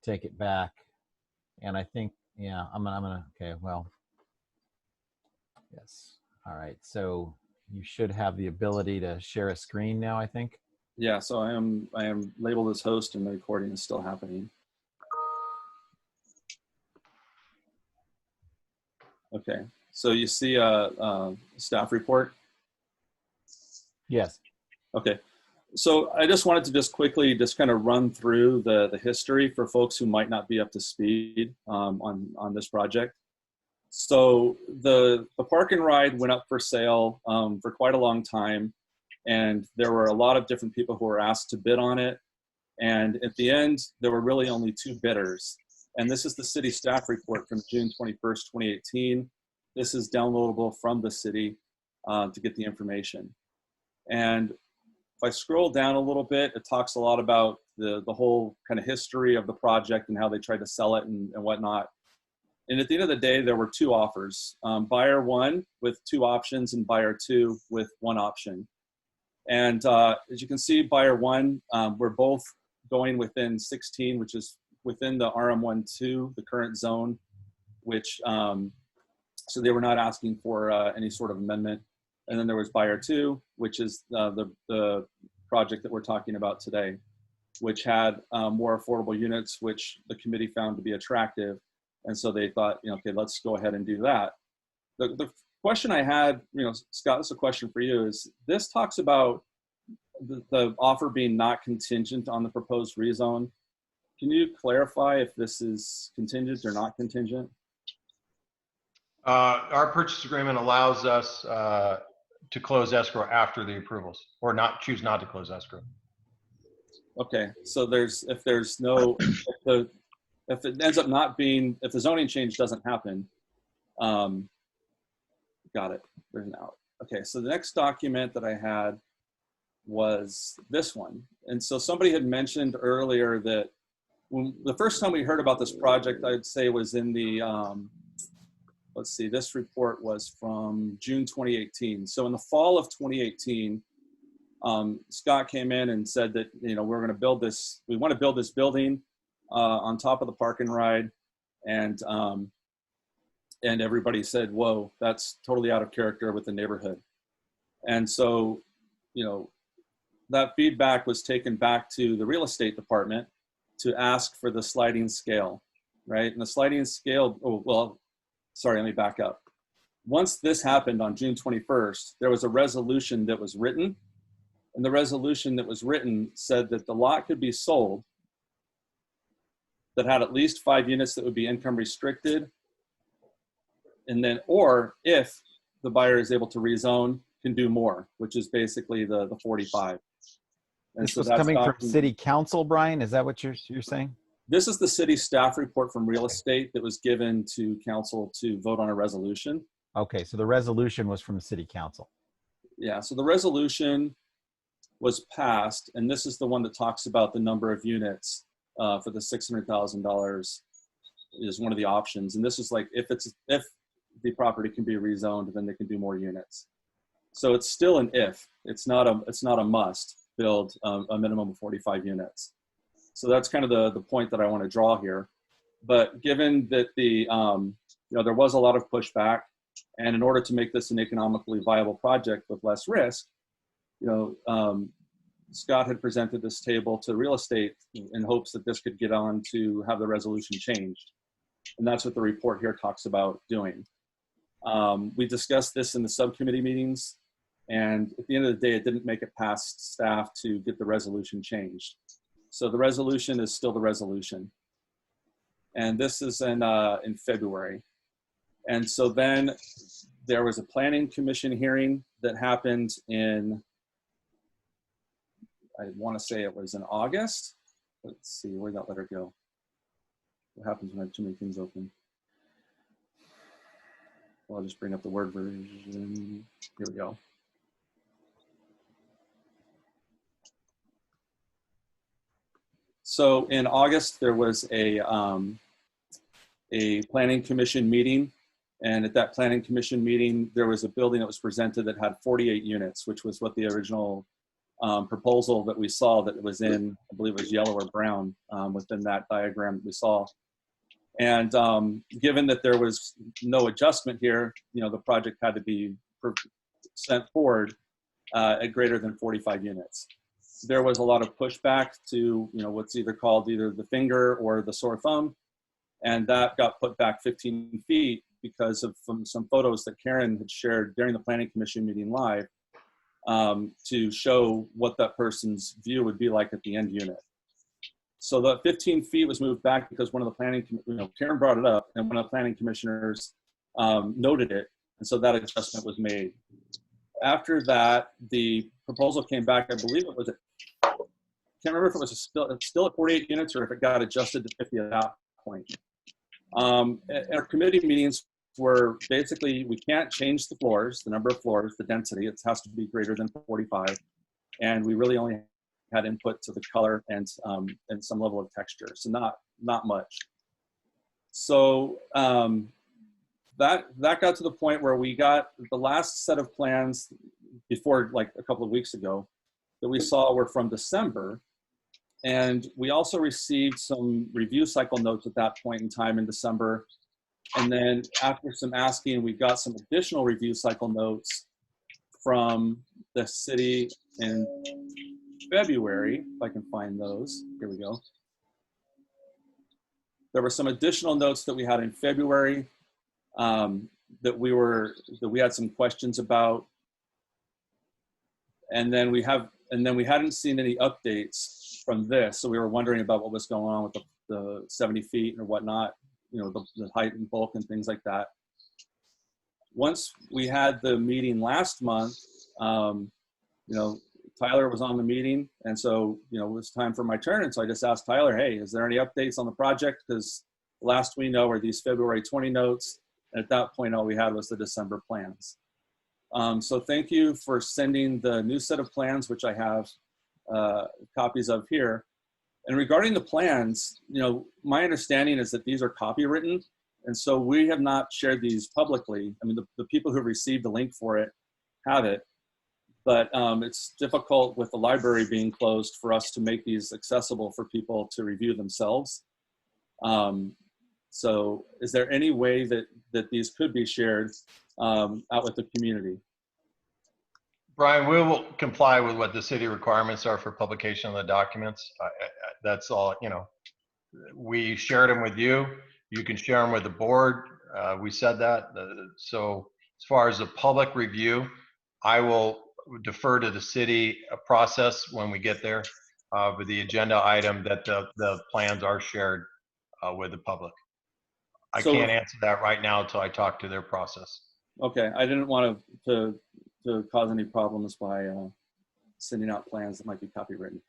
it back. And I think, yeah, I'm gonna. Okay. Well. Yes. All right. So you should have the ability to share a screen now, I think. Yeah, so I am labeled as host, and the recording is still happening. Okay, so you see a staff report? Yes. Okay, so I just wanted to quickly kind of run through the history for folks who might not be up to speed on this project. So the park and ride went up for sale for quite a long time, and there were a lot of different people who were asked to bid on it. And at the end, there were really only 2 bidders. And this is the city staff report from June 21st, 2018. This is downloadable from the city to get the information. And if I scroll down a little bit, it talks a lot about the whole kind of history of the project and how they tried to sell it and whatnot. And at the end of the day, there were 2 offers, buyer 1 with 2 options and buyer 2 with 1 option. And as you can see, buyer 1, we're both going within 16, which is within the RM12, the current zone, which, so they were not asking for any sort of amendment. And then there was buyer 2, which is the project that we're talking about today, which had more affordable units, which the committee found to be attractive. And so they thought, okay, let's go ahead and do that. The question I had, Scott, this is a question for you, is this talks about the offer being not contingent on the proposed rezone. Can you clarify if this is contingent or not contingent? Our purchase agreement allows us to close escrow after the approvals, or choose not to close escrow. Okay, so if it ends up not being, if the zoning change doesn't happen, got it, there's an out. Okay, so the next document that I had was this one. And so somebody had mentioned earlier that when the first time we heard about this project, I'd say was in the, let's see, this report was from June 2018. So in the fall of 2018, Scott came in and said that, we're going to build this, we want to build this building on top of the park and ride. And everybody said, whoa, that's totally out of character with the neighborhood. And so, that feedback was taken back to the real estate department to ask for the sliding scale. right? And the sliding scale, oh, well, sorry, let me back up. Once this happened on June 21st, there was a resolution that was written, and the resolution that was written said that the lot could be sold that had at least 5 units that would be income restricted, and then, or if the buyer is able to rezone, can do more, which is basically the 45. And This so was that's coming from documented. city council, Brian? Is that what you're saying? This is the city staff report from real estate that was given to council to vote on a resolution. Okay, so the resolution was from the city council. Yeah, so the resolution was passed, and this is the one that talks about the number of units for the $600,000 is one of the options. And this is like, if the property can be rezoned, then they can do more units. So it's still an if. It's not a must build a minimum of 45 units. So that's kind of the point that I want to draw here. But given that there was a lot of pushback, and in order to make this an economically viable project with less risk, Scott had presented this table to real estate in hopes that this could get on to have the resolution changed. And that's what the report here talks about doing. We discussed this in the subcommittee meetings, and at the end of the day, it didn't make it past staff to get the resolution changed. So the resolution is still the resolution. And this is in February. And so then there was a planning commission hearing that happened in, I want to say it was in August. Let's see, where'd that letter go? What happens when I have too many things open? Well, I'll just bring up the Word version. Here we go. So in August, there was a planning commission meeting. And at that planning commission meeting, there was a building that was presented that had 48 units, which was what the original proposal that we saw that was in, I believe it was yellow or brown within that diagram that we saw. And given that there was no adjustment here, the project had to be sent forward at greater than 45 units. There was a lot of pushback to, what's either called either the finger or the sore thumb. And that got put back 15 feet because of some photos that Karen had shared during the planning commission meeting live to show what that person's view would be like at the end unit. So the 15 feet was moved back because one of the planning, Karen brought it up, and one of the planning commissioners noted it, and so that adjustment was made. After that, the proposal came back, I believe it was, I can't remember if it was still at 48 units or if it got adjusted to 50 at that point. Our committee meetings were basically, we can't change the floors, the number of floors, the density, it has to be greater than 45. And we really only had input to the color and some level of texture, so not much. So that got to the point where we got the last set of plans before, like a couple of weeks ago, that we saw were from December. And we also received some review cycle notes at that point in time in December. And then after some asking, we got some additional review cycle notes from the city in February, if I can find those. Here we go. There were some additional notes that we had in February that we had some questions about. And then we hadn't seen any updates from this. So we were wondering about what was going on with the 70 feet or whatnot, the height and bulk and things like that. Once we had the meeting last month, Tyler was on the meeting, and so it was time for my turn. And so I just asked Tyler, hey, is there any updates on the project? Because last we know are these February 20 notes. And at that point, all we had was the December plans. So thank you for sending the new set of plans, which I have copies of here. And regarding the plans, my understanding is that these are copywritten. And so we have not shared these publicly. I mean, the people who received the link for it have it. But it's difficult with the library being closed for us to make these accessible for people to review themselves. So is there any way that these could be shared out with the community? Brian, we will comply with what the city requirements are for publication of the documents. That's all, we shared them with you. You can share them with the board. We said that. So as far as the public review, I will defer to the city process when we get there with the agenda item that the plans are shared with the public. I can't answer that right now until I talk to their process. Okay, I didn't want to cause any problems by sending out plans that might be copywritten.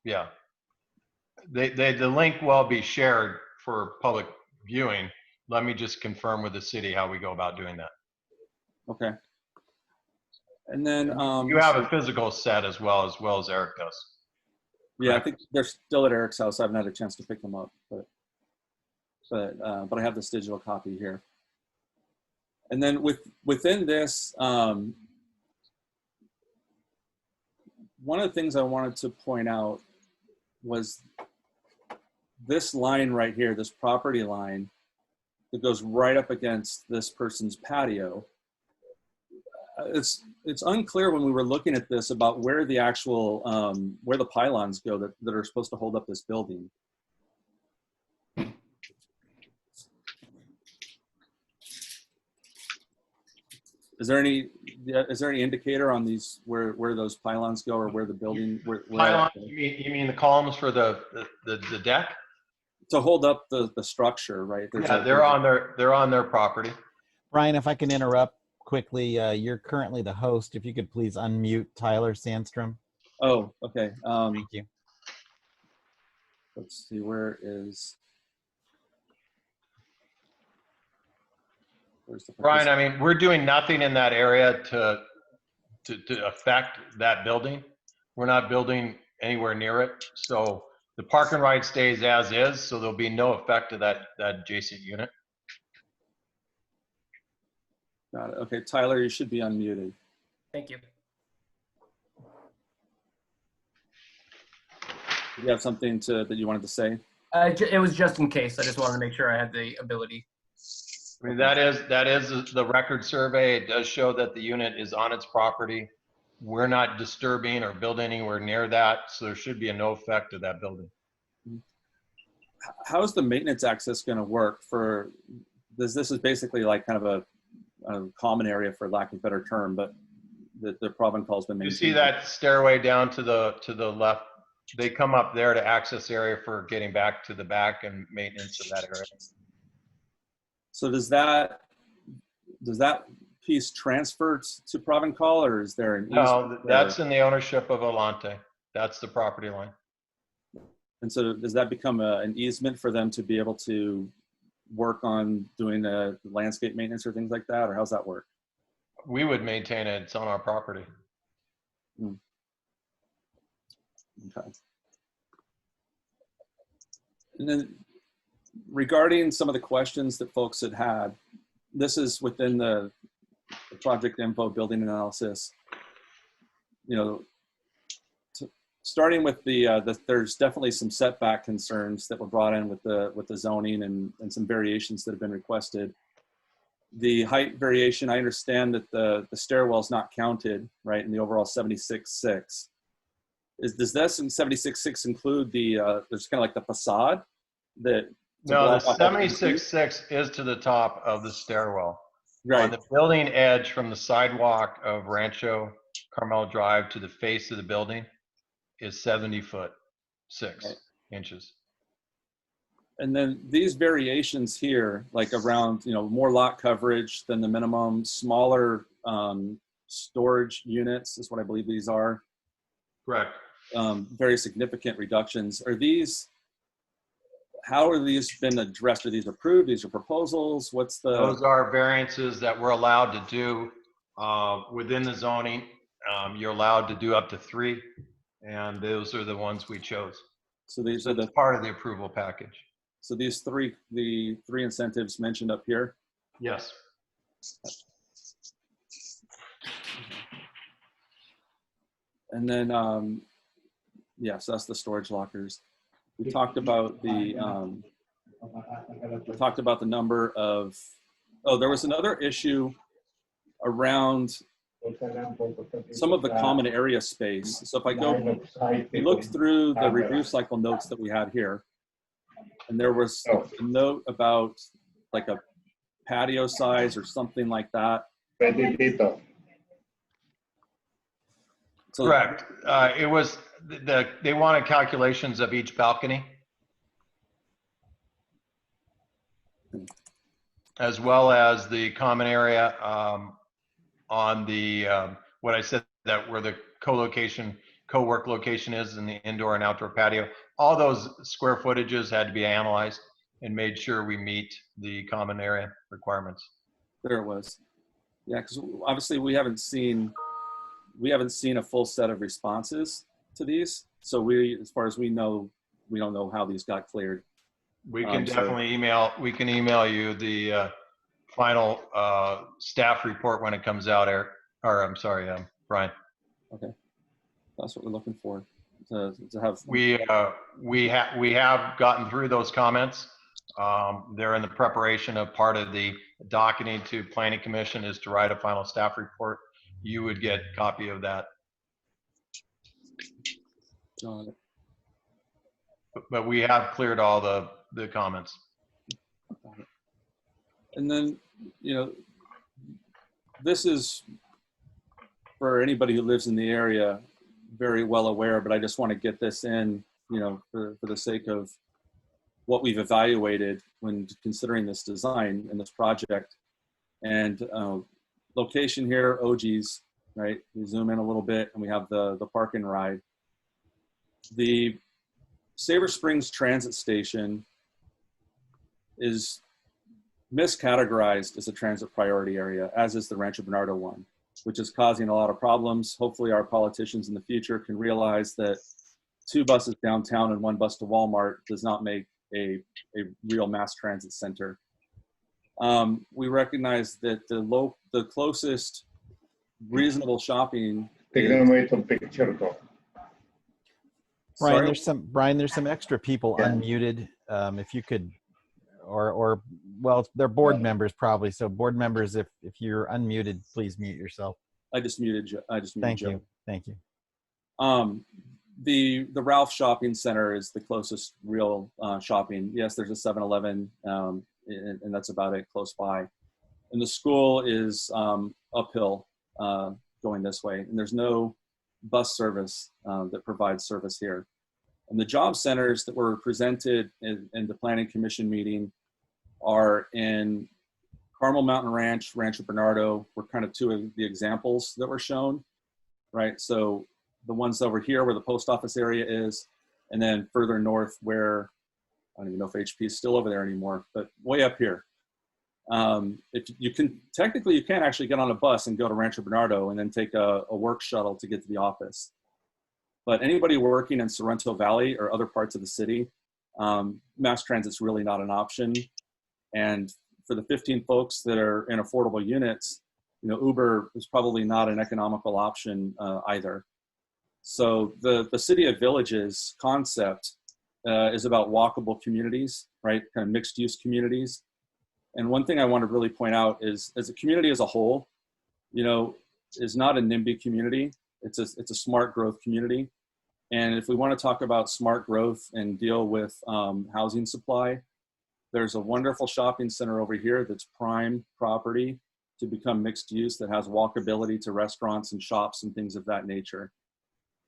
Yeah. The link will be shared for public viewing. Let me just confirm with the city how we go about doing that. Okay. And then you have a physical set as well as Eric does. Yeah, I think they're still at Eric's house. I haven't had a chance to pick them up, but I have this digital copy here. And then within this, one of the things I wanted to point out was this line right here, this property line that goes right up against this person's patio. It's unclear when we were looking at this about where the actual where the pylons go that are supposed to hold up this building. Is there any indicator on these where those pylons go, or where the building pylons? You mean the columns for the deck to hold up the structure, right? They're on their property. Brian, if I can interrupt quickly, you're currently the host. If you could please unmute Tyler Sandstrom. Oh, okay. Thank you. Let's see, where is? Brian, I mean, we're doing nothing in that area to affect that building. We're not building anywhere near it. So the park and ride stays as is, so there'll be no effect to that adjacent unit. Got it. Okay, Tyler, you should be unmuted. Thank you. You have something that you wanted to say? It was just in case. I just wanted to make sure I had the ability. I mean, that is the record survey. It does show that the unit is on its property. We're not disturbing or building anywhere near that, so there should be no effect to that building. How is the maintenance access going to work for this? This is basically like kind of a common area, for lack of a better term, but the Provençal's been maintained. You see that stairway down to the left? They come up there to access area for getting back to the back and maintenance of that area. So does that piece transfer to Provençal, or is there an easement? No, that's in the ownership of Alante. That's the property line. And so does that become an easement for them to be able to work on doing landscape maintenance or things like that, or how's that work? We would maintain it. It's on our property. Hmm. Okay. And then regarding some of the questions that folks had, this is within the project info building analysis. You know, starting with there's definitely some setback concerns that were brought in with the zoning and some variations that have been requested. The height variation, I understand that the stairwell is not counted, right, in the overall 76.6. Does this in 76.6 include there's kind of like the facade that? No, the 76.6 is to the top of the stairwell. Right. On the building edge from the sidewalk of Rancho Carmel Drive to the face of the building is 70'6" inches. And then these variations here, like around, more lot coverage than the minimum, smaller storage units is what I believe these are. Correct. Very significant reductions. How are these been addressed? Are these approved? These are proposals? Those are variances that we're allowed to do within the zoning. You're allowed to do up to 3, and those are the ones we chose. So these are part of the approval package. So the three incentives mentioned up here? Yes. And then, yes, that's the storage lockers. We talked about the number of, there was another issue around some of the common area space. So if I look through the review cycle notes that we had here, And there was a note about like a patio size or something like that. So, correct. It was they wanted calculations of each balcony, as well as the common area on the what I said, that where the co-work location is in the indoor and outdoor patio. All those square footages had to be analyzed and made sure we meet the common area requirements. there it was. Yeah, because obviously we haven't seen a full set of responses to these. So we, as far as we know, we don't know how these got cleared. We can definitely email you the final staff report when it comes out, Eric, or I'm sorry, Brian. Okay, that's what we're looking for. To have. We have gotten through those comments. They're in the preparation of part of the docketing to Planning Commission is to write a final staff report. You would get a copy of that. Got it. But we have cleared all the comments. And then, you know, this is for anybody who lives in the area very well aware, but I just want to get this in, you know, for the sake of what we've evaluated when considering this design and this project. And location here, OG's, right? We zoom in a little bit and we have the park and ride. The Sabre Springs Transit Station is miscategorized as a transit priority area, as is the Rancho Bernardo one, which is causing a lot of problems. Hopefully our politicians in the future can realize that 2 buses downtown and 1 bus to Walmart does not make a real mass transit center. We recognize that the closest reasonable shopping. Brian, there's some extra people unmuted. If you could, or well, they're board members probably. So board members, if you're unmuted, please mute yourself. I just muted you. Thank Joe. you. Thank you. The Ralph Shopping Center is the closest real shopping. Yes, there's a 7-Eleven, and that's about it close by. And the school is uphill going this way, and there's no bus service that provides service here. And the job centers that were presented in the Planning Commission meeting are in Carmel Mountain Ranch, Rancho Bernardo were kind of 2 of the examples that were shown, right? So the ones over here where the post office area is, and then further north where, I don't even know if HP is still over there anymore, but way up here. If you can, technically you can actually get on a bus and go to Rancho Bernardo and then take a work shuttle to get to the office. But anybody working in Sorrento Valley or other parts of the city, mass transit's really not an option. And for the 15 folks that are in affordable units, you know, Uber is probably not an economical option either. So the City of Villages concept is about walkable communities, right? Kind of mixed use communities. And one thing I want to really point out is, as a community as a whole, you know, is not a NIMBY community. It's a smart growth community. And if we want to talk about smart growth and deal with housing supply, there's a wonderful shopping center over here that's prime property to become mixed use that has walkability to restaurants and shops and things of that nature.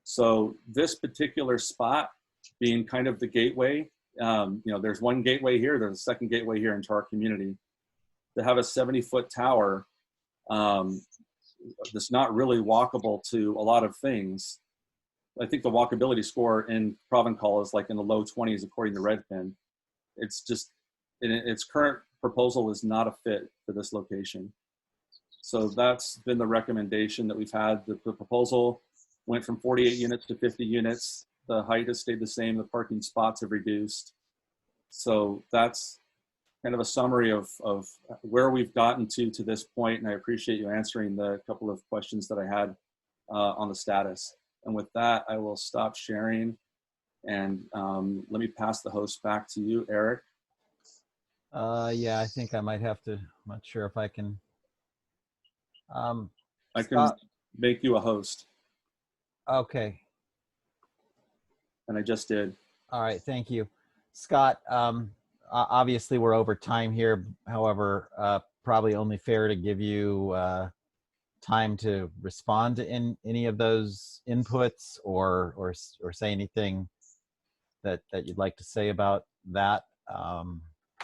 So this particular spot being kind of the gateway, you know, there's one gateway here, there's a second gateway here into our community. To have a 70-foot tower that's not really walkable to a lot of things. I think the walkability score in Provencal is like in the low 20s according to Redfin. It's just, its current proposal is not a fit for this location. So that's been the recommendation that we've had. The proposal went from 48 units to 50 units. The height has stayed the same. The parking spots have reduced. So that's kind of a summary of where we've gotten to this point. And I appreciate you answering the couple of questions that I had on the status. And with that, I will stop sharing and let me pass the host back to you, Eric. Yeah, I think I might have to, I'm not sure if I can. I can make you a host. Okay. And I just did. All right, thank you. Scott, obviously we're over time here. However, probably only fair to give you time to respond to any of those inputs or say anything that you'd like to say about that.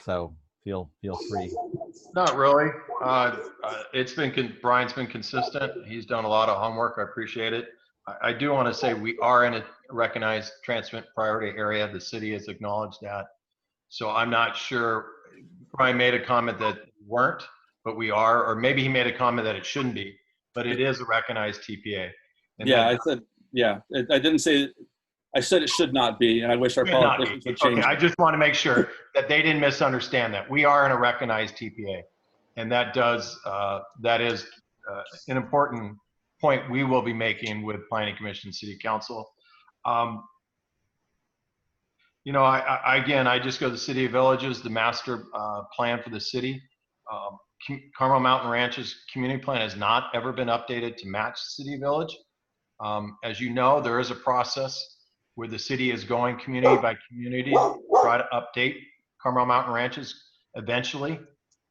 So feel free. Not really. Brian's been consistent. He's done a lot of homework. I appreciate it. I do want to say we are in a recognized transmit priority area. The city has acknowledged that. So I'm not sure. Brian made a comment that weren't, but we are, or maybe he made a comment that it shouldn't be, but it is a recognized TPA. And yeah, I said, yeah, I didn't say, I said it should not be, and I wish our politicians would change Okay, I just want to make sure that they didn't misunderstand that. We are in a recognized TPA, and that is an important point we will be making with Planning Commission, City Council. You know, I just go to the City of Villages, the master plan for the city. Carmel Mountain Ranch's community plan has not ever been updated to match City Village. As you know, there is a process where the city is going community by community to try to update Carmel Mountain Ranches eventually.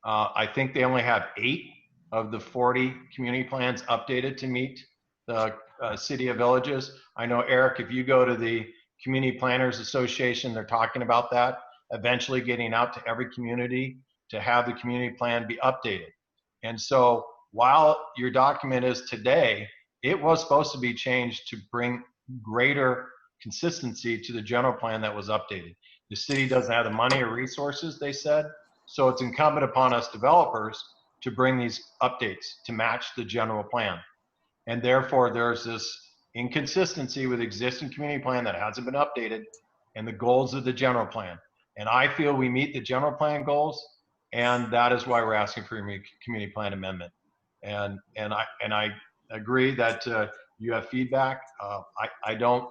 I think they only have 8 of the 40 community plans updated to meet the City of Villages. I know, Eric, if you go to the Community Planners Association, they're talking about that, eventually getting out to every community to have the community plan be updated. And so while your document is today, it was supposed to be changed to bring greater consistency to the general plan that was updated. The city doesn't have the money or resources, they said, so it's incumbent upon us developers to bring these updates to match the general plan. And therefore, there's this inconsistency with existing community plan that hasn't been updated and the goals of the general plan. And I feel we meet the general plan goals, and that is why we're asking for a community plan amendment. And I agree that you have feedback. I don't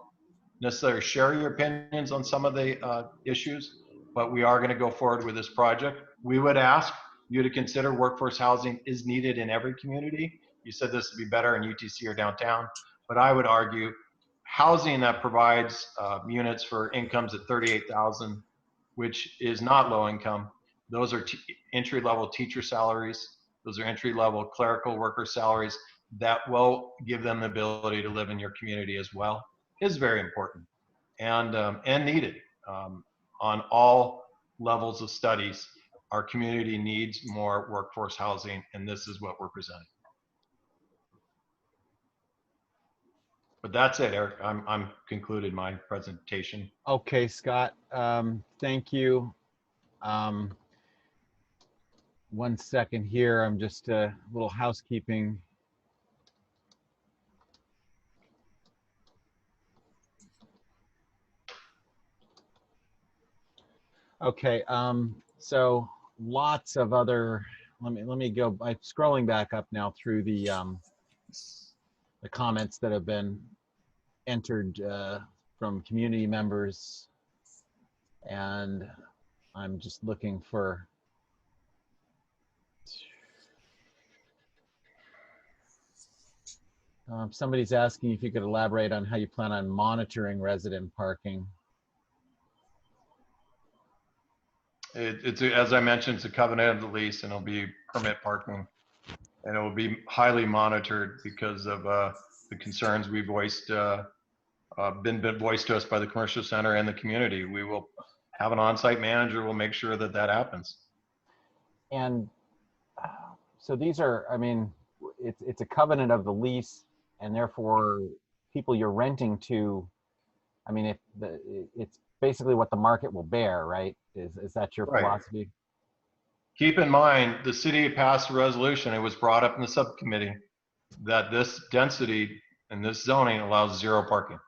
necessarily share your opinions on some of the issues, but we are going to go forward with this project. We would ask you to consider workforce housing is needed in every community. You said this would be better in UTC or downtown, but I would argue housing that provides units for incomes at $38,000, which is not low income. Those are entry-level teacher salaries. Those are entry-level clerical worker salaries that will give them the ability to live in your community as well, is very important and needed on all levels of studies. Our community needs more workforce housing, and this is what we're presenting. But that's it, Eric. I'm concluded my presentation. Okay, Scott. Thank you. 1 second here. I'm just a little housekeeping. Okay. So lots of other. Let me go. I'm scrolling back up now through the comments that have been entered from community members, and I'm just looking for. Somebody's asking if you could elaborate on how you plan on monitoring resident parking. It's as I mentioned, it's a covenant of the lease, and it'll be permit parking, and it will be highly monitored because of the concerns we voiced, been voiced to us by the commercial center and the community. We will have an on-site manager. We'll make sure that that happens. And so these are, I mean, it's a covenant of the lease, and therefore people you're renting to, I mean, it's basically what the market will bear, right? Is that your philosophy? Keep in mind, the city passed a resolution, it was brought up in the subcommittee, that this density and this zoning allows 0 parking.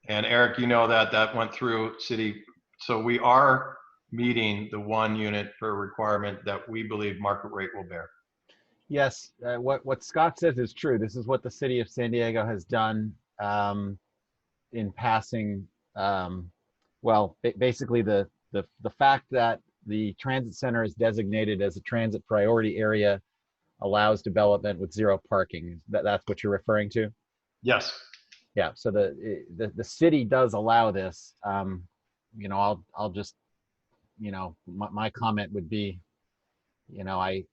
And Eric, you know that went through city. So we are meeting the 1 unit per requirement that we believe market rate will bear. Yes, what Scott says is true. This is what the city of San Diego has done in passing. Well, basically the fact that the transit center is designated as a transit priority area allows development with 0 parking. That's what you're referring to? Yes. Yeah, so the city does allow this. you know, I'll just, you know, my comment would be, you know, I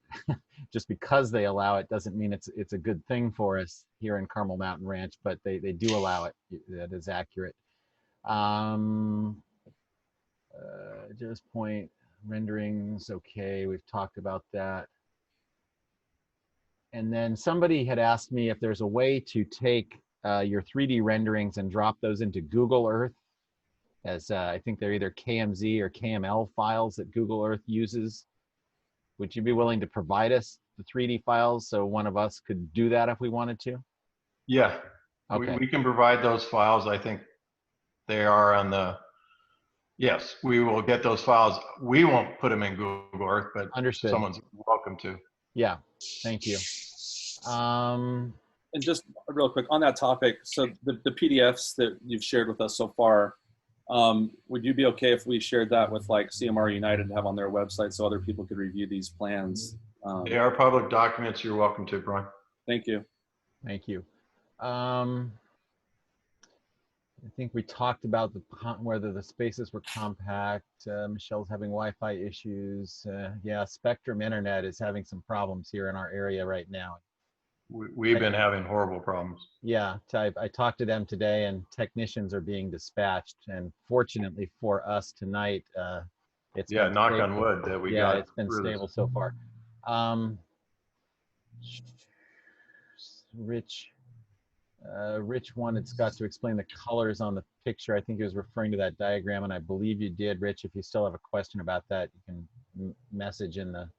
just because they allow it doesn't mean it's a good thing for us here in Carmel Mountain Ranch, but they do allow it. That is accurate. Just point renderings. Okay, we've talked about that. And then somebody had asked me if there's a way to take your 3D renderings and drop those into Google Earth, as I think they're either KMZ or KML files that Google Earth uses. Would you be willing to provide us the 3D files so one of us could do that if we wanted to? Yeah, Okay. we can provide those files. I think they are on the, yes, we will get those files. We won't put them in Google Earth, but Understood. someone's welcome to. Yeah, thank you. And just real quick on that topic, so the PDFs that you've shared with us so far, would you be okay if we shared that with like CMR United to have on their website so other people could review these plans? They are public documents. You're welcome to, Brian. Thank you. Thank you. I think we talked about whether the spaces were compact. Michelle's having Wi-Fi issues. Yeah, Spectrum Internet is having some problems here in our area right now. We've been having horrible problems. Yeah, I talked to them today, and technicians are being dispatched. And fortunately for us tonight, it's been knock stable. on wood that we yeah, got it's been through this. stable so far. Rich wanted Scott to explain the colors on the picture. I think he was referring to that diagram, and I believe you did, Rich. If you still have a question about that, you can message in the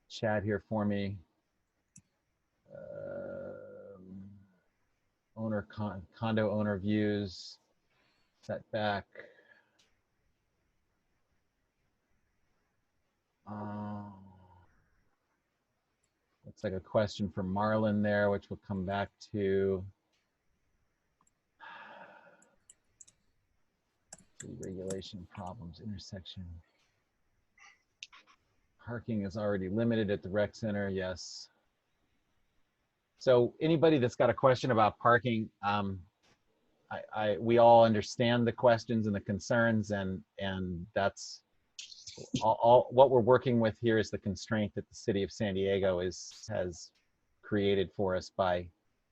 chat here for me. Condo owner views, setback. Looks like a question from Marlon there, which we'll come back to. Regulation problems, intersection. Parking is already limited at the rec center, yes. So anybody that's got a question about parking, we all understand the questions and the concerns, and that's all what we're working with here is the constraint that the city of San Diego has created for us by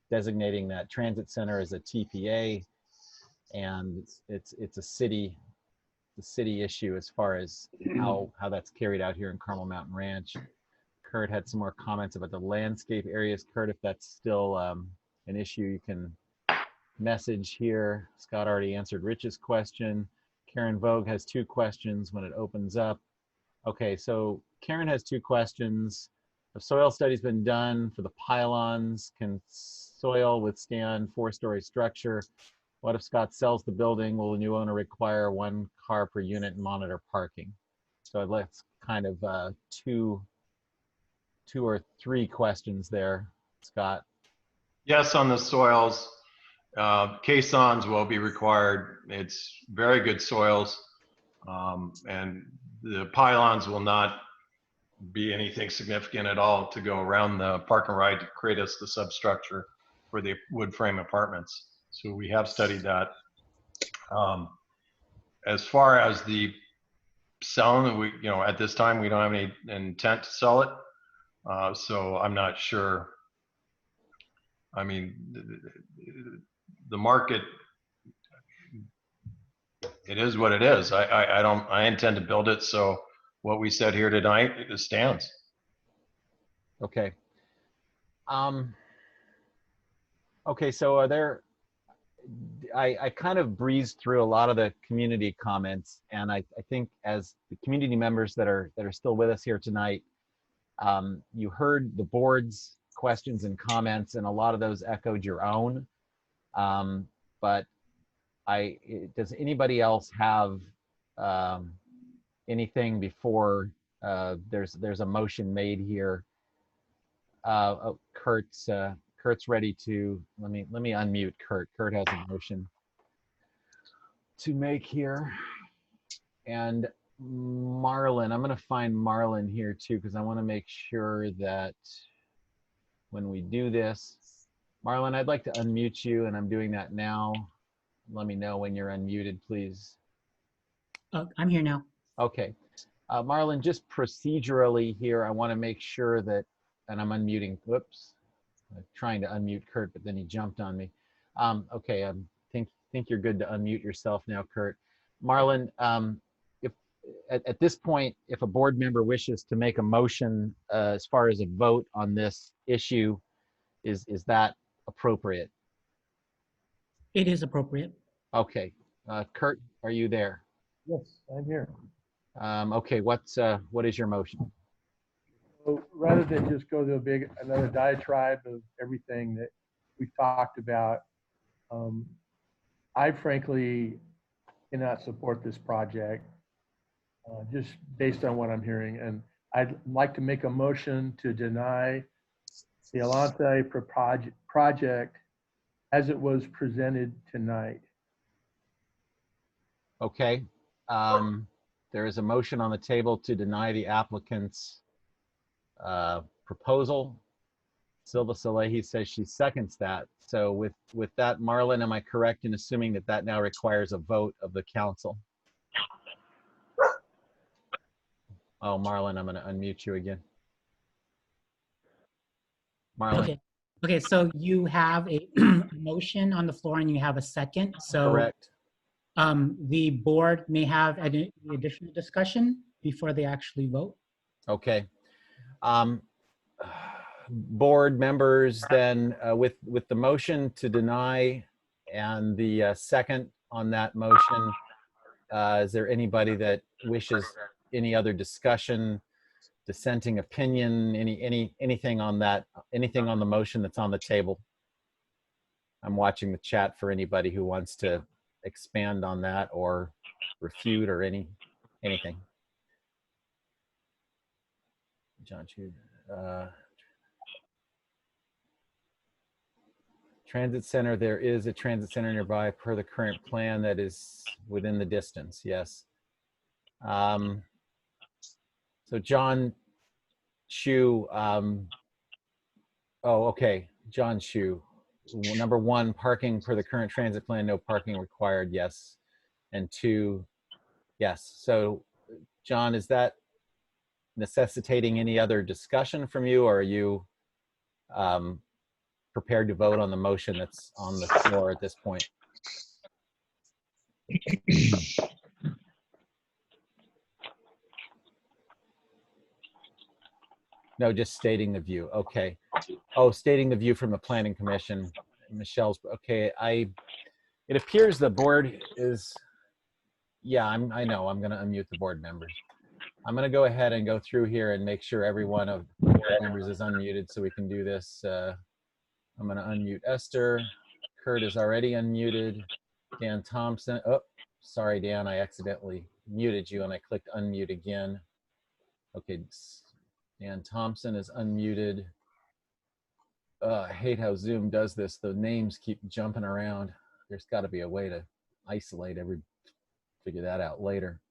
designating that transit center as a TPA, and it's a city issue as far as how that's carried out here in Carmel Mountain Ranch. Kurt had some more comments about the landscape areas. Kurt, if that's still an issue, you can message here. Scott already answered Rich's question. Karen Vogue has 2 questions when it opens up. Okay, so Karen has 2 questions. Have soil studies been done for the pylons? Can soil withstand 4-story structure? What if Scott sells the building? Will the new owner require 1 car per unit and monitor parking? So that's kind of 2 or 3 questions there, Scott. Yes, on the soils, caissons will be required. It's very good soils, and the pylons will not be anything significant at all to go around the park and ride to create us the substructure for the wood frame apartments. So we have studied that. As far as the selling, at this time we don't have any intent to sell it. So I'm not sure. I mean, the market, it is what it is. I intend to build it. So what we said here tonight, it stands. Okay. Okay, so are there, I kind of breezed through a lot of the community comments, and I think as the community members that are still with us here tonight, you heard the board's questions and comments, and a lot of those echoed your own. But does anybody else have anything before there's a motion made here? Kurt's ready to, let me unmute Kurt. Kurt has a motion to make here. And Marlon, I'm gonna find Marlon here too, because I wanna make sure that when we do this, Marlon, I'd like to unmute you, and I'm doing that now. let me know when you're unmuted, please. Oh, I'm here now. Okay. Marlon, just procedurally here, I want to make sure that, and I'm unmuting, whoops. I'm trying to unmute Kurt, but then he jumped on me. Okay, I think you're good to unmute yourself now, Kurt. Marlon, if at this point, if a board member wishes to make a motion as far as a vote on this issue, is that appropriate? It is appropriate. Okay. Kurt, are you there? Yes, I'm here. Okay, what is your motion? So rather than just go to another diatribe of everything that we've talked about, I frankly cannot support this project just based on what I'm hearing. And I'd like to make a motion to deny the Alante project as it was presented tonight. Okay. There is a motion on the table to deny the applicant's proposal. Silva Salehi says she seconds that. So with that, Marlon, am I correct in assuming that that now requires a vote of the council? Oh, Marlon, I'm going to unmute you again. Marlon. Okay. Okay, so you have a motion on the floor and you have a second. So correct. The board may have an additional discussion before they actually vote. Okay. Board members, then with the motion to deny and the second on that motion, is there anybody that wishes any other discussion, dissenting opinion, anything on that, anything on the motion that's on the table? I'm watching the chat for anybody who wants to expand on that or refute or anything. John Chu. Transit center, there is a transit center nearby per the current plan that is within the distance, yes. So John Chu, oh, okay, John Chu. Number one, parking per the current transit plan, no parking required, yes. And two, yes. So John, is that necessitating any other discussion from you, or are you prepared to vote on the motion that's on the floor at this point? No, just stating the view. Okay. Oh, stating the view from the Planning Commission. Michelle's okay. It appears the board is. Yeah, I know. I'm going to unmute the board members. I'm going to go ahead and go through here and make sure every one of the board members is unmuted so we can do this. I'm going to unmute Esther. Kurt is already unmuted. Dan Thompson. Oh, sorry, Dan. I accidentally muted you and I clicked unmute again. Okay. Dan Thompson is unmuted. I hate how Zoom does this. The names keep jumping around. There's got to be a way to isolate figure that out later.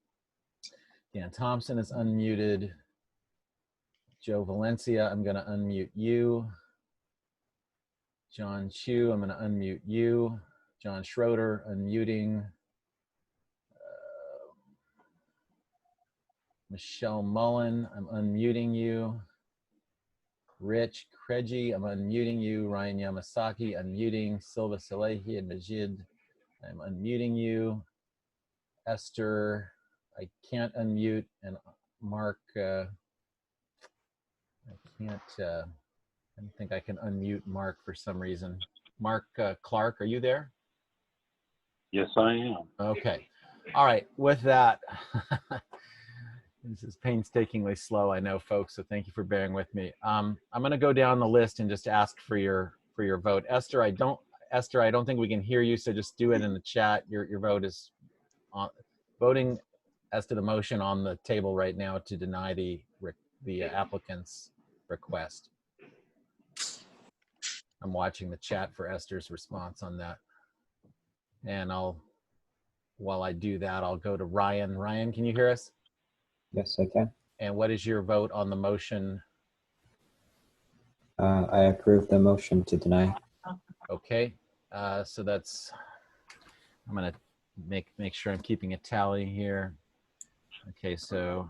Dan Thompson is unmuted. Joe Valencia, I'm going to unmute you. John Chu, I'm going to unmute you. John Schroeder, unmuting. Michelle Mullen, I'm unmuting you. Rich Kreji, I'm unmuting you. Ryan Yamasaki, unmuting. Silva Salehi and Majid, I'm unmuting you. Esther, I can't unmute. And Mark, I don't think I can unmute Mark for some reason. Mark Clark, are you there? Yes, I am. Okay. All right. With that, this is painstakingly slow, I know, folks, so thank you for bearing with me. I'm going to go down the list and just ask for your vote. Esther, I don't think we can hear you, so just do it in the chat. Your vote is on voting as to the motion on the table right now to deny the applicant's request. I'm watching the chat for Esther's response on that. And while I do that, I'll go to Ryan. Ryan, can you hear us? Yes, I can. And what is your vote on the motion? I approve the motion to deny. Okay, so that's I'm gonna make sure I'm keeping a tally here. Okay, so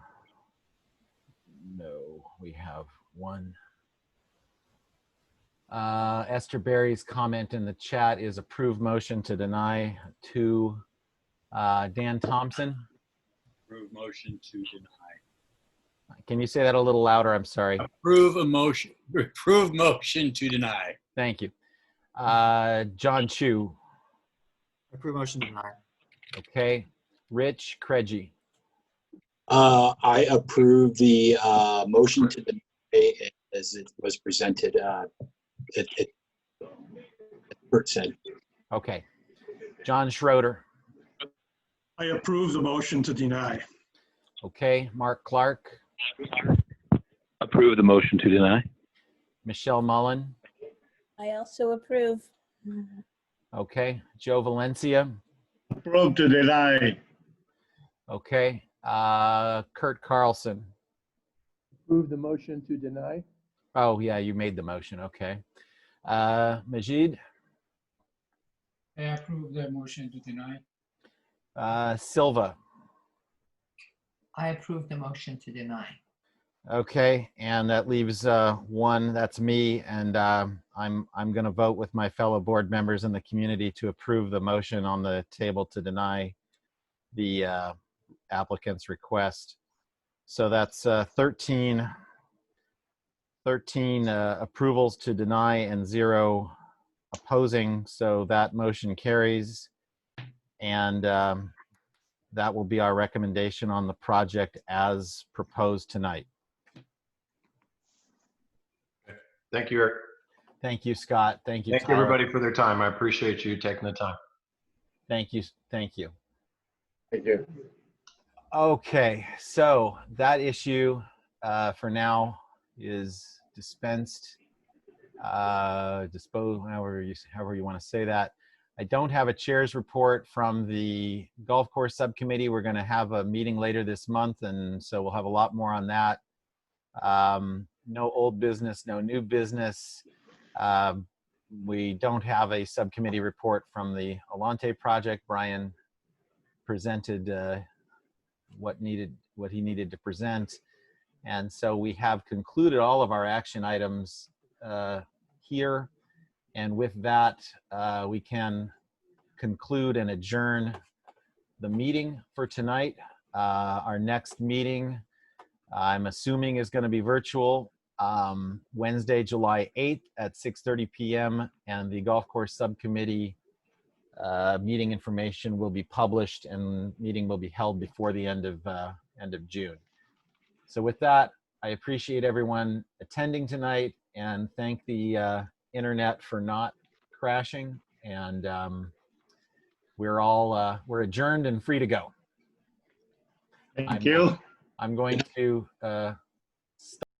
no, we have one. Esther Berry's comment in the chat is approved motion to deny. To Dan Thompson. Approve motion to deny. Can you say that a little louder? I'm sorry. Approve motion to deny. Thank you. John Chu. Approve motion to deny. Okay. Rich Kreggy. I approve the motion to deny as it was presented at percent. Okay. John Schroeder. I approve the motion to deny. Okay. Mark Clark. Approve the motion to deny. Michelle Mullen. I also approve. Okay. Joe Valencia. Approve to deny. Okay. Kurt Carlson. Approve the motion to deny. Oh, yeah, you made the motion. Okay. Majid. I approve the motion to deny. Silva. I approve the motion to deny. Okay, and that leaves one. That's me, and I'm going to vote with my fellow board members in the community to approve the motion on the table to deny the applicant's request. So that's 13 approvals to deny and 0 opposing. So that motion carries, and that will be our recommendation on the project as proposed tonight. Thank you, Eric. Thank you, Scott. Thank you, Thank Tara. everybody for their time. I appreciate you taking the time. Thank you. Thank you. Thank you. Okay, so that issue for now is dispensed, disposed, however you want to say that. I don't have a chair's report from the golf course subcommittee. We're going to have a meeting later this month, and so we'll have a lot more on that. No old business, no new business. We don't have a subcommittee report from the Alante project. Brian presented what he needed to present, and so we have concluded all of our action items here. And with that, we can conclude and adjourn the meeting for tonight. Our next meeting, I'm assuming, is going to be virtual, Wednesday, July 8th at 6:30 p.m. And the golf course subcommittee meeting information will be published, and meeting will be held before the end of June. So with that, I appreciate everyone attending tonight, and thank the internet for not crashing, and we're adjourned and free to go. Thank you. I'm going to